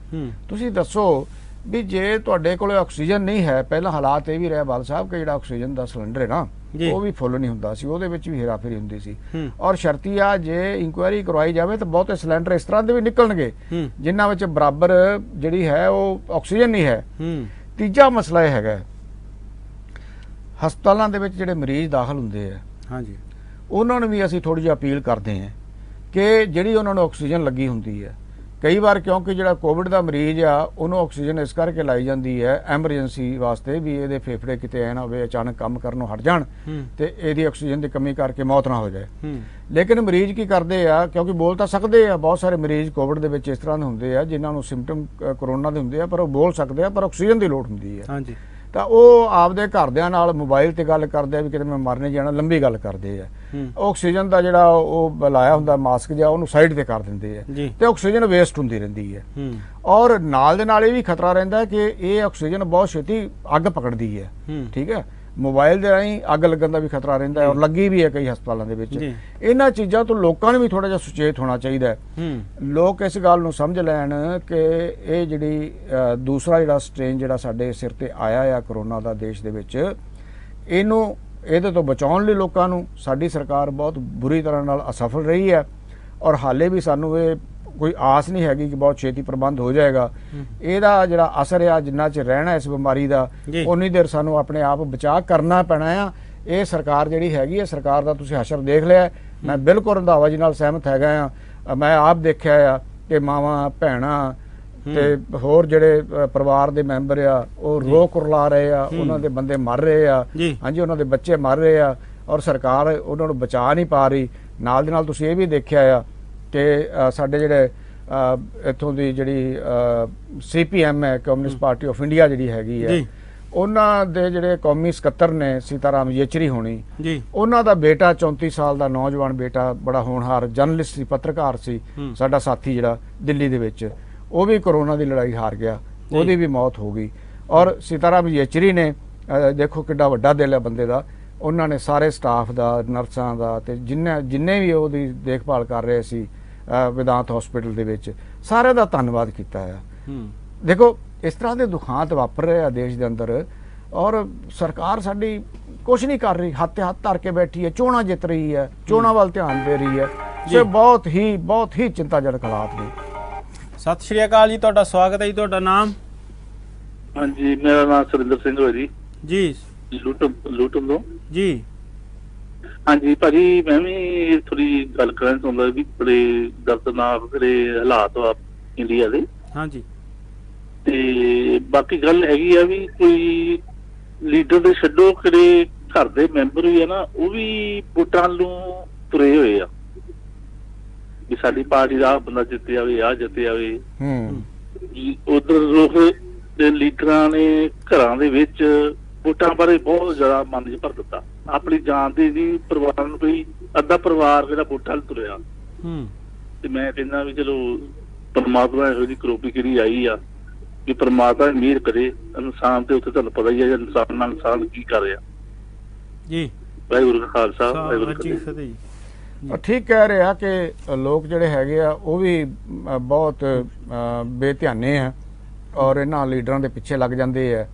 B: ਤੁਸੀਂ ਦੱਸੋ ਵੀ ਜੇ ਤੁਹਾਡੇ ਕੋਲ ਆਕਸੀਜਨ ਨਹੀਂ ਹੈ, ਪਹਿਲਾਂ ਹਾਲਾਤ ਇਹ ਵੀ ਰਿਹਾ ਬਾਲ ਸਾਹਿਬ ਕਿ ਜਿਹੜਾ ਆਕਸੀਜਨ ਦਾ ਸਿਲੰਡਰ ਹੈ ਨਾ ਉਹ ਵੀ ਫੁੱਲ ਨਹੀਂ ਹੁੰਦਾ ਸੀ, ਉਹਦੇ ਵਿੱਚ ਵੀ ਹੇਰਾਫੇਰੀ ਹੁੰਦੀ ਸੀ। ਔਰ ਸ਼ਰਤੀਆ ਜੇ ਇਨਕੁਆਇਰੀ ਕਰਵਾਈ ਜਾਵੇ ਤਾਂ ਬਹੁਤੇ ਸਿਲੰਡਰ ਇਸ ਤਰ੍ਹਾਂ ਦੇ ਵੀ ਨਿਕਲਣਗੇ ਜਿਨ੍ਹਾਂ ਵਿੱਚ ਬਰਾਬਰ ਜਿਹੜੀ ਹੈ ਉਹ ਆਕਸੀਜਨ ਨਹੀਂ ਹੈ। ਤੀਜਾ ਮਸਲਾ ਇਹ ਹੈਗਾ, ਹਸਪਤਾਲਾਂ ਦੇ ਵਿੱਚ ਜਿਹੜੇ ਮਰੀਜ਼ ਦਾਖਲ ਹੁੰਦੇ ਆ, ਉਹਨਾਂ ਨੂੰ ਵੀ ਅਸੀਂ ਥੋੜੀ ਜਿਹੀ ਅਪੀਲ ਕਰਦੇ ਹਾਂ ਕਿ ਜਿਹੜੀ ਉਹਨਾਂ ਨੂੰ ਆਕਸੀਜਨ ਲੱਗੀ ਹੁੰਦੀ ਹੈ, ਕਈ ਵਾਰ ਕਿਉਂਕਿ ਜਿਹੜਾ ਕੋਵਿਡ ਦਾ ਮਰੀਜ਼ ਆ ਉਹਨੂੰ ਆਕਸੀਜਨ ਇਸ ਕਰਕੇ ਲਾਈ ਜਾਂਦੀ ਹੈ ਐਮਰਜੈਂਸੀ ਵਾਸਤੇ ਵੀ ਇਹਦੇ ਫੇਫੜੇ ਕਿਤੇ ਐ ਨਾ ਹੋਵੇ ਅਚਾਨਕ ਕੰਮ ਕਰਨੋਂ ਹਟ ਜਾਣ ਤੇ ਇਹਦੀ ਆਕਸੀਜਨ ਦੀ ਕਮੀ ਕਰਕੇ ਮੌਤ ਨਾ ਹੋ ਜਾਏ। ਲੇਕਿਨ ਮਰੀਜ਼ ਕੀ ਕਰਦੇ ਆ, ਕਿਉਂਕਿ ਬੋਲ ਤਾਂ ਸਕਦੇ ਆ, ਬਹੁਤ ਸਾਰੇ ਮਰੀਜ਼ ਕੋਵਿਡ ਦੇ ਵਿੱਚ ਇਸ ਤਰ੍ਹਾਂ ਦੇ ਹੁੰਦੇ ਆ ਜਿਨ੍ਹਾਂ ਨੂੰ ਸਿੰਪਟਮ ਕਰੋਨਾ ਦੇ ਹੁੰਦੇ ਆ ਪਰ ਉਹ ਬੋਲ ਸਕਦੇ ਆ, ਪਰ ਆਕਸੀਜਨ ਦੀ ਲੋੜ ਹੁੰਦੀ ਹੈ।
A: ਹਾਂਜੀ।
B: ਤਾਂ ਉਹ ਆਪਦੇ ਘਰਦਿਆਂ ਨਾਲ ਮੋਬਾਈਲ ਤੇ ਗੱਲ ਕਰਦੇ ਆ ਵੀ ਕਿਤੇ ਮੈਂ ਮਰ ਨਹੀਂ ਜਾਣਾ, ਲੰਬੀ ਗੱਲ ਕਰਦੇ ਆ। ਆਕਸੀਜਨ ਦਾ ਜਿਹੜਾ ਉਹ ਲਾਇਆ ਹੁੰਦਾ ਮਾਸਕ ਜਿਹਾ ਉਹਨੂੰ ਸਾਈਡ ਤੇ ਕਰ ਦਿੰਦੇ ਆ ਤੇ ਆਕਸੀਜਨ ਵੇਸਟ ਹੁੰਦੀ ਰਹਿੰਦੀ ਹੈ। ਔਰ ਨਾਲ ਦੇ ਨਾਲ ਇਹ ਵੀ ਖਤਰਾ ਰਹਿੰਦਾ ਕਿ ਇਹ ਆਕਸੀਜਨ ਬਹੁਤ ਛੇਤੀ ਅੱਗ ਪਕੜਦੀ ਹੈ। ਠੀਕ ਹੈ, ਮੋਬਾਈਲ ਦੇ ਰਾਹੀਂ ਅੱਗ ਲੱਗਣ ਦਾ ਵੀ ਖਤਰਾ ਰਹਿੰਦਾ ਹੈ ਔਰ ਲੱਗੀ ਵੀ ਹੈ ਕਈ ਹਸਪਤਾਲਾਂ ਦੇ ਵਿੱਚ। ਇਹਨਾਂ ਚੀਜ਼ਾਂ ਤੋਂ ਲੋਕਾਂ ਨੂੰ ਵੀ ਥੋੜਾ ਜਿਹਾ ਸੁਚੇਤ ਹੋਣਾ ਚਾਹੀਦਾ ਹੈ। ਲੋਕ ਇਸ ਗੱਲ ਨੂੰ ਸਮਝ ਲੈਣ ਕਿ ਇਹ ਜਿਹੜੀ ਦੂਸਰਾ ਜਿਹੜਾ ਸਟ੍ਰੇਨ ਜਿਹੜਾ ਸਾਡੇ ਸਿਰ ਤੇ ਆਇਆ ਆ ਕਰੋਨਾ ਦਾ ਦੇਸ਼ ਦੇ ਵਿੱਚ, ਇਹਦੇ ਤੋਂ ਬਚਾਉਣ ਲਈ ਲੋਕਾਂ ਨੂੰ ਸਾਡੀ ਸਰਕਾਰ ਬਹੁਤ ਬੁਰੀ ਤਰ੍ਹਾਂ ਨਾਲ ਅਸਫਲ ਰਹੀ ਹੈ ਔਰ ਹਾਲੇ ਵੀ ਸਾਨੂੰ ਇਹ ਕੋਈ ਆਸ ਨਹੀਂ ਹੈਗੀ ਕਿ ਬਹੁਤ ਛੇਤੀ ਪ੍ਰਬੰਧ ਹੋ ਜਾਏਗਾ। ਇਹਦਾ ਜਿਹੜਾ ਅਸਰ ਆ ਜਿੰਨਾ ਚਿਰ ਰਹਿਣਾ ਇਸ ਬਿਮਾਰੀ ਦਾ ਉਨੀ ਦੇਰ ਸਾਨੂੰ ਆਪਣੇ ਆਪ ਬਚਾਅ ਕਰਨਾ ਪੈਣਾ ਆ। ਇਹ ਸਰਕਾਰ ਜਿਹੜੀ ਹੈਗੀ ਹੈ, ਸਰਕਾਰ ਦਾ ਤੁਸੀਂ ਹਸ਼ਰ ਦੇਖ ਲਿਆ, ਮੈਂ ਬਿਲਕੁਲ ਰੰਧਾਵਾ ਜੀ ਨਾਲ ਸਹਿਮਤ ਹੈਗਾ ਆ। ਮੈਂ ਆਪ ਦੇਖਿਆ ਆ ਕਿ ਮਾਵਾਂ ਭੈਣਾਂ ਤੇ ਹੋਰ ਜਿਹੜੇ ਪਰਿਵਾਰ ਦੇ ਮੈਂਬਰ ਆ ਉਹ ਰੋ ਕੁਰਲਾ ਰਹੇ ਆ, ਉਹਨਾਂ ਦੇ ਬੰਦੇ ਮਰ ਰਹੇ ਆ, ਹਾਂਜੀ ਉਹਨਾਂ ਦੇ ਬੱਚੇ ਮਰ ਰਹੇ ਆ ਔਰ ਸਰਕਾਰ ਉਹਨਾਂ ਨੂੰ ਬਚਾ ਨਹੀਂ ਪਾ ਰਹੀ। ਨਾਲ ਦੇ ਨਾਲ ਤੁਸੀਂ ਇਹ ਵੀ ਦੇਖਿਆ ਆ ਕਿ ਸਾਡੇ ਜਿਹੜੇ ਇੱਥੋਂ ਦੀ ਜਿਹੜੀ CPM ਹੈ, ਕਮਿਊਨਿਸਟ ਪਾਰਟੀ ਆਫ ਇੰਡੀਆ ਜਿਹੜੀ ਹੈਗੀ ਹੈ, ਉਹਨਾਂ ਦੇ ਜਿਹੜੇ ਕੌਮੀ ਸਕੱਤਰ ਨੇ ਸੀਤਾਰਾਮ ਯੇਚਰੀ ਹੋਣੀ, ਉਹਨਾਂ ਦਾ ਬੇਟਾ 34 ਸਾਲ ਦਾ ਨੌਜਵਾਨ ਬੇਟਾ, ਬੜਾ ਹੋਣਹਾਰ ਜਰਨਲਿਸਟ ਸੀ, ਪੱਤਰਕਾਰ ਸੀ, ਸਾਡਾ ਸਾਥੀ ਜਿਹੜਾ ਦਿੱਲੀ ਦੇ ਵਿੱਚ, ਉਹ ਵੀ ਕੋਰੋਨਾ ਦੀ ਲੜਾਈ ਹਾਰ ਗਿਆ, ਉਹਦੀ ਵੀ ਮੌਤ ਹੋ ਗਈ। ਔਰ ਸੀਤਾਰਾਮ ਯੇਚਰੀ ਨੇ ਦੇਖੋ ਕਿੱਡਾ ਵੱਡਾ ਦਿਲ ਹੈ ਬੰਦੇ ਦਾ, ਉਹਨਾਂ ਨੇ ਸਾਰੇ ਸਟਾਫ ਦਾ, ਨਰਸਾਂ ਦਾ ਤੇ ਜਿੰਨੇ ਵੀ ਉਹਦੀ ਦੇਖਭਾਲ ਕਰ ਰਹੇ ਸੀ ਵਿਦਾਂਤ ਹਸਪੀਟਲ ਦੇ ਵਿੱਚ, ਸਾਰਿਆਂ ਦਾ ਧੰਨਵਾਦ ਕੀਤਾ ਹੈ। ਦੇਖੋ ਇਸ ਤਰ੍ਹਾਂ ਦੇ ਦੁਖਾਂਤ ਵਾਪਰ ਰਹੇ ਆ ਦੇਸ਼ ਦੇ ਅੰਦਰ ਔਰ ਸਰਕਾਰ ਸਾਡੀ ਕੁਝ ਨਹੀਂ ਕਰ ਰਹੀ, ਹੱਥ ਤੇ ਹੱਥ ਧਰ ਕੇ ਬੈਠੀ ਹੈ, ਚੋਣਾਂ ਜਿੱਤ ਰਹੀ ਹੈ, ਚੋਣਾਂ ਵੱਲ ਧਿਆਨ ਦੇ ਰਹੀ ਹੈ। ਸੋ ਬਹੁਤ ਹੀ ਚਿੰਤਾਜਨਕ ਹਾਲਾਤ ਨੇ।
A: ਸਤਿ ਸ਼੍ਰੀ ਅਕਾਲ ਜੀ, ਤੁਹਾਡਾ ਸਵਾਗਤ ਹੈ ਜੀ। ਤੁਹਾਡਾ ਨਾਮ?
E: ਹਾਂਜੀ, ਮੇਰਾ ਨਾਮ ਸੁਰਿੰਦਰ ਸਿੰਘ ਹੈ ਜੀ।
A: ਜੀ
E: ਲੂਟਮ ਤੋਂ
A: ਜੀ।
E: ਹਾਂਜੀ ਭਾਜੀ, ਮੈਂ ਵੀ ਥੋੜੀ ਗੱਲ ਕਰਨਾ ਚਾਹੁੰਦਾ ਵੀ ਬੜੇ ਦਰਦਨਾਕ ਜਿਹੜੇ ਹਾਲਾਤ ਆ ਇੰਡੀਆ ਦੇ।
A: ਹਾਂਜੀ।
E: ਤੇ ਬਾਕੀ ਗੱਲ ਹੈਗੀ ਆ ਵੀ ਕੋਈ ਲੀਡਰ ਦੇ ਛੱਡੋ, ਕਿਹੜੇ ਘਰ ਦੇ ਮੈਂਬਰ ਵੀ ਆ ਨਾ, ਉਹ ਵੀ ਵੋਟਾਂ ਨੂੰ ਤੁਰੇ ਹੋਏ ਆ ਵੀ ਸਾਡੀ ਪਾਰਟੀ ਦਾ ਬੰਦਾ ਜਿੱਤੇ ਜਾਵੇ, ਆਹ ਜਿੱਤੇ ਜਾਵੇ। ਉਧਰ ਲੋਕ ਦੇ ਲੀਡਰਾਂ ਨੇ ਘਰਾਂ ਦੇ ਵਿੱਚ ਵੋਟਾਂ ਬਾਰੇ ਬਹੁਤ ਜ਼ਿਆਦਾ ਮਨ 'ਚ ਭਰ ਦਿੱਤਾ, ਆਪਣੀ ਜਾਨ ਦੇ ਵੀ ਪਰਿਵਾਰ ਨੂੰ, ਕੋਈ ਅੱਧਾ ਪਰਿਵਾਰ ਜਿਹੜਾ ਵੋਟਾਂ ਨੂੰ ਤੁਰਿਆ। ਤੇ ਮੈਂ ਕਹਿੰਦਾ ਵੀ ਚਲੋ ਪਰਮਾਤਮਾ ਇਹੋ ਜਿਹੀ ਕਰੋਪੀ ਕਿਹੜੀ ਆਈ ਆ ਵੀ ਪਰਮਾਤਮਾ ਮਿਹਰ ਕਰੇ। ਇਨਸਾਨ ਤੇ ਉੱਥੇ ਤੁਹਾਨੂੰ ਪਤਾ ਹੀ ਹੈ ਇਨਸਾਨ ਨਾਲ ਇਨਸਾਨ ਕੀ ਕਰ ਰਿਹਾ ਜੀ। ਵਾਹਿਗੁਰੂ ਕਾ ਖਾਲਸਾ, ਵਾਹਿਗੁਰੂ ਜੀ ਕੀ ਫਤਿਹ।
B: ਠੀਕ ਕਹਿ ਰਿਹਾ ਕਿ ਲੋਕ ਜਿਹੜੇ ਹੈਗੇ ਆ ਉਹ ਵੀ ਬਹੁਤ ਬੇਧਿਆਨੇ ਆ ਔਰ ਇਹਨਾਂ ਲੀਡਰਾਂ ਦੇ ਪਿੱਛੇ ਲੱਗ ਜਾਂਦੇ ਆ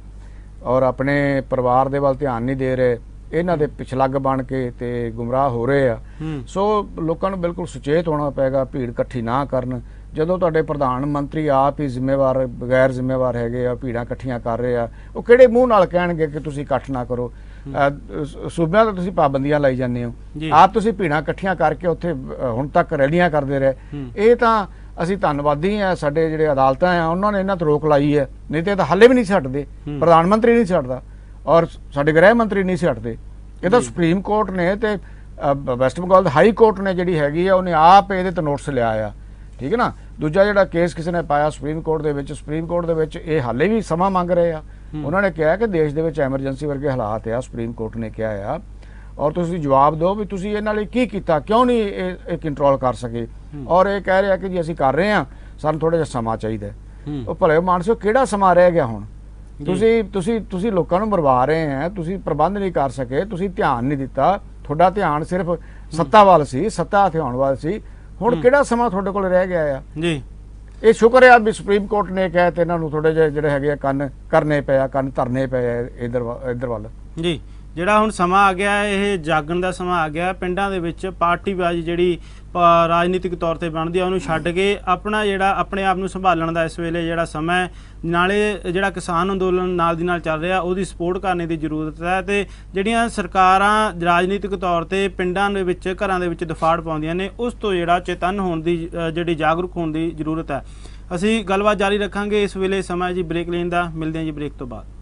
B: ਔਰ ਆਪਣੇ ਪਰਿਵਾਰ ਦੇ ਵੱਲ ਧਿਆਨ ਨਹੀਂ ਦੇ ਰਹੇ, ਇਹਨਾਂ ਦੇ ਪਿਛਲੱਗ ਬਣ ਕੇ ਤੇ ਗੁੰਮਰਾਹ ਹੋ ਰਹੇ ਆ। ਸੋ ਲੋਕਾਂ ਨੂੰ ਬਿਲਕੁਲ ਸੁਚੇਤ ਹੋਣਾ ਪਏਗਾ, ਭੀੜ ਇਕੱਠੀ ਨਾ ਕਰਨ। ਜਦੋਂ ਤੁਹਾਡੇ ਪ੍ਰਧਾਨ ਮੰਤਰੀ ਆਪ ਹੀ ਜ਼ਿੰਮੇਵਾਰ ਬਗੈਰ ਜ਼ਿੰਮੇਵਾਰ ਹੈਗੇ ਆ, ਭੀੜਾਂ ਇਕੱਠੀਆਂ ਕਰ ਰਹੇ ਆ, ਉਹ ਕਿਹੜੇ ਮੂੰਹ ਨਾਲ ਕਹਿਣਗੇ ਕਿ ਤੁਸੀਂ ਇਕੱਠ ਨਾ ਕਰੋ? ਸੂਬਿਆਂ ਤੋਂ ਤੁਸੀਂ ਪਾਬੰਦੀਆਂ ਲਾਈ ਜਾਂਦੇ ਹੋ, ਆਪ ਤੁਸੀਂ ਭੀੜਾਂ ਇਕੱਠੀਆਂ ਕਰਕੇ ਉੱਥੇ ਹੁਣ ਤੱਕ ਰੈਲੀਆਂ ਕਰਦੇ ਰਹੇ। ਇਹ ਤਾਂ ਅਸੀਂ ਧੰਨਵਾਦੀ ਆ, ਸਾਡੇ ਜਿਹੜੇ ਅਦਾਲਤਾਂ ਆ ਉਹਨਾਂ ਨੇ ਇਹਨਾਂ ਤੇ ਰੋਕ ਲਾਈ ਹੈ, ਨਹੀਂ ਤੇ ਇਹ ਤਾਂ ਹਾਲੇ ਵੀ ਨਹੀਂ ਛੱਡਦੇ। ਪ੍ਰਧਾਨ ਮੰਤਰੀ ਨਹੀਂ ਛੱਡਦਾ ਔਰ ਸਾਡੇ ਗ੍ਰਹਿ ਮੰਤਰੀ ਨਹੀਂ ਛੱਡਦੇ। ਇਹ ਤਾਂ ਸੁਪਰੀਮ ਕੋਰਟ ਨੇ ਤੇ ਵੈਸਟ ਬੰਗਾਲ ਦੇ ਹਾਈ ਕੋਰਟ ਨੇ ਜਿਹੜੀ ਹੈਗੀ ਆ ਉਹਨੇ ਆਪ ਇਹਦੇ ਤੇ ਨੋਟਿਸ ਲਿਆ ਆ। ਠੀਕ ਹੈ ਨਾ। ਦੂਜਾ ਜਿਹੜਾ ਕੇਸ ਕਿਸੇ ਨੇ ਪਾਇਆ ਸੁਪਰੀਮ ਕੋਰਟ ਦੇ ਵਿੱਚ ਇਹ ਹਾਲੇ ਵੀ ਸਮਾਂ ਮੰਗ ਰਹੇ ਆ। ਉਹਨਾਂ ਨੇ ਕਿਹਾ ਕਿ ਦੇਸ਼ ਦੇ ਵਿੱਚ ਐਮਰਜੈਂਸੀ ਵਰਗੇ ਹਾਲਾਤ ਆ, ਸੁਪਰੀਮ ਕੋਰਟ ਨੇ ਕਿਹਾ ਆ, ਔਰ ਤੁਸੀਂ ਜਵਾਬ ਦਿਓ ਵੀ ਤੁਸੀਂ ਇਹਨਾਂ ਲਈ ਕੀ ਕੀਤਾ, ਕਿਉਂ ਨਹੀਂ ਇਹ ਕੰਟਰੋਲ ਕਰ ਸਕੇ। ਔਰ ਇਹ ਕਹਿ ਰਿਹਾ ਕਿ ਜੀ ਅਸੀਂ ਕਰ ਰਹੇ ਹਾਂ, ਸਾਨੂੰ ਥੋੜਾ ਜਿਹਾ ਸਮਾਂ ਚਾਹੀਦਾ। ਉਹ ਭਲੇ ਮਾਨਸੋ ਕਿਹੜਾ ਸਮਾਂ ਰਹਿ ਗਿਆ ਹੁਣ? ਤੁਸੀਂ ਲੋਕਾਂ ਨੂੰ ਮਰਵਾ ਰਹੇ ਆ, ਤੁਸੀਂ ਪ੍ਰਬੰਧ ਨਹੀਂ ਕਰ ਸਕੇ, ਤੁਸੀਂ ਧਿਆਨ ਨਹੀਂ ਦਿੱਤਾ, ਤੁਹਾਡਾ ਧਿਆਨ ਸਿਰਫ ਸੱਤਾ ਵੱਲ ਸੀ, ਸੱਤਾ ਹਥਿਆਉਣ ਵੱਲ ਸੀ। ਹੁਣ ਕਿਹੜਾ ਸਮਾਂ ਤੁਹਾਡੇ ਕੋਲ ਰਹਿ ਗਿਆ ਆ ਜੀ? ਇਹ ਸ਼ੁਕਰ ਹੈ ਵੀ ਸੁਪਰੀਮ ਕੋਰਟ ਨੇ ਕਿਹਾ ਤੇ ਇਹਨਾਂ ਨੂੰ ਥੋੜੇ ਜਿਹੇ ਜਿਹੜੇ ਹੈਗੇ ਆ ਕੰਨ ਕਰਨੇ ਪਏ ਆ, ਕੰਨ ਧਰਨੇ ਪਏ ਆ ਇਧਰ ਵੱਲ ਜੀ।
A: ਜਿਹੜਾ ਹੁਣ ਸਮਾਂ ਆ ਗਿਆ, ਇਹ ਜਾਗਣ ਦਾ ਸਮਾਂ ਆ ਗਿਆ। ਪਿੰਡਾਂ ਦੇ ਵਿੱਚ ਪਾਰਟੀਬਾਜ਼ੀ ਜਿਹੜੀ ਰਾਜਨੀਤਿਕ ਤੌਰ ਤੇ ਬਣਦੀ ਆ, ਉਹਨੂੰ ਛੱਡ ਕੇ ਆਪਣਾ ਜਿਹੜਾ ਆਪਣੇ ਆਪ ਨੂੰ ਸੰਭਾਲਣ ਦਾ ਇਸ ਵੇਲੇ ਜਿਹੜਾ ਸਮਾਂ ਹੈ, ਨਾਲੇ ਜਿਹੜਾ ਕਿਸਾਨ ਅੰਦੋਲਨ ਨਾਲ ਦੀ ਨਾਲ ਚੱਲ ਰਿਹਾ ਉਹਦੀ ਸਪੋਰਟ ਕਰਨ ਦੀ ਜ਼ਰੂਰਤ ਹੈ। ਤੇ ਜਿਹੜੀਆਂ ਸਰਕਾਰਾਂ ਰਾਜਨੀਤਿਕ ਤੌਰ ਤੇ ਪਿੰਡਾਂ ਦੇ ਵਿੱਚ ਘਰਾਂ ਦੇ ਵਿੱਚ ਦਫਾੜ ਪਾਉਂਦੀਆਂ ਨੇ, ਉਸ ਤੋਂ ਜਿਹੜਾ ਚੇਤੰਨ ਹੋਣ ਦੀ ਜਿਹੜੀ ਜਾਗਰੂਕ ਹੋਣ ਦੀ ਜ਼ਰੂਰਤ ਹੈ। ਅਸੀਂ ਗੱਲਬਾਤ ਜਾਰੀ ਰੱਖਾਂਗੇ। ਇਸ ਵੇਲੇ ਸਮਾਂ ਜੀ ਬ੍ਰੇਕ ਲੈਣ ਦਾ, ਮਿਲਦੇ ਹਾਂ ਜੀ ਬ੍ਰੇਕ ਤੋਂ ਬਾਅਦ।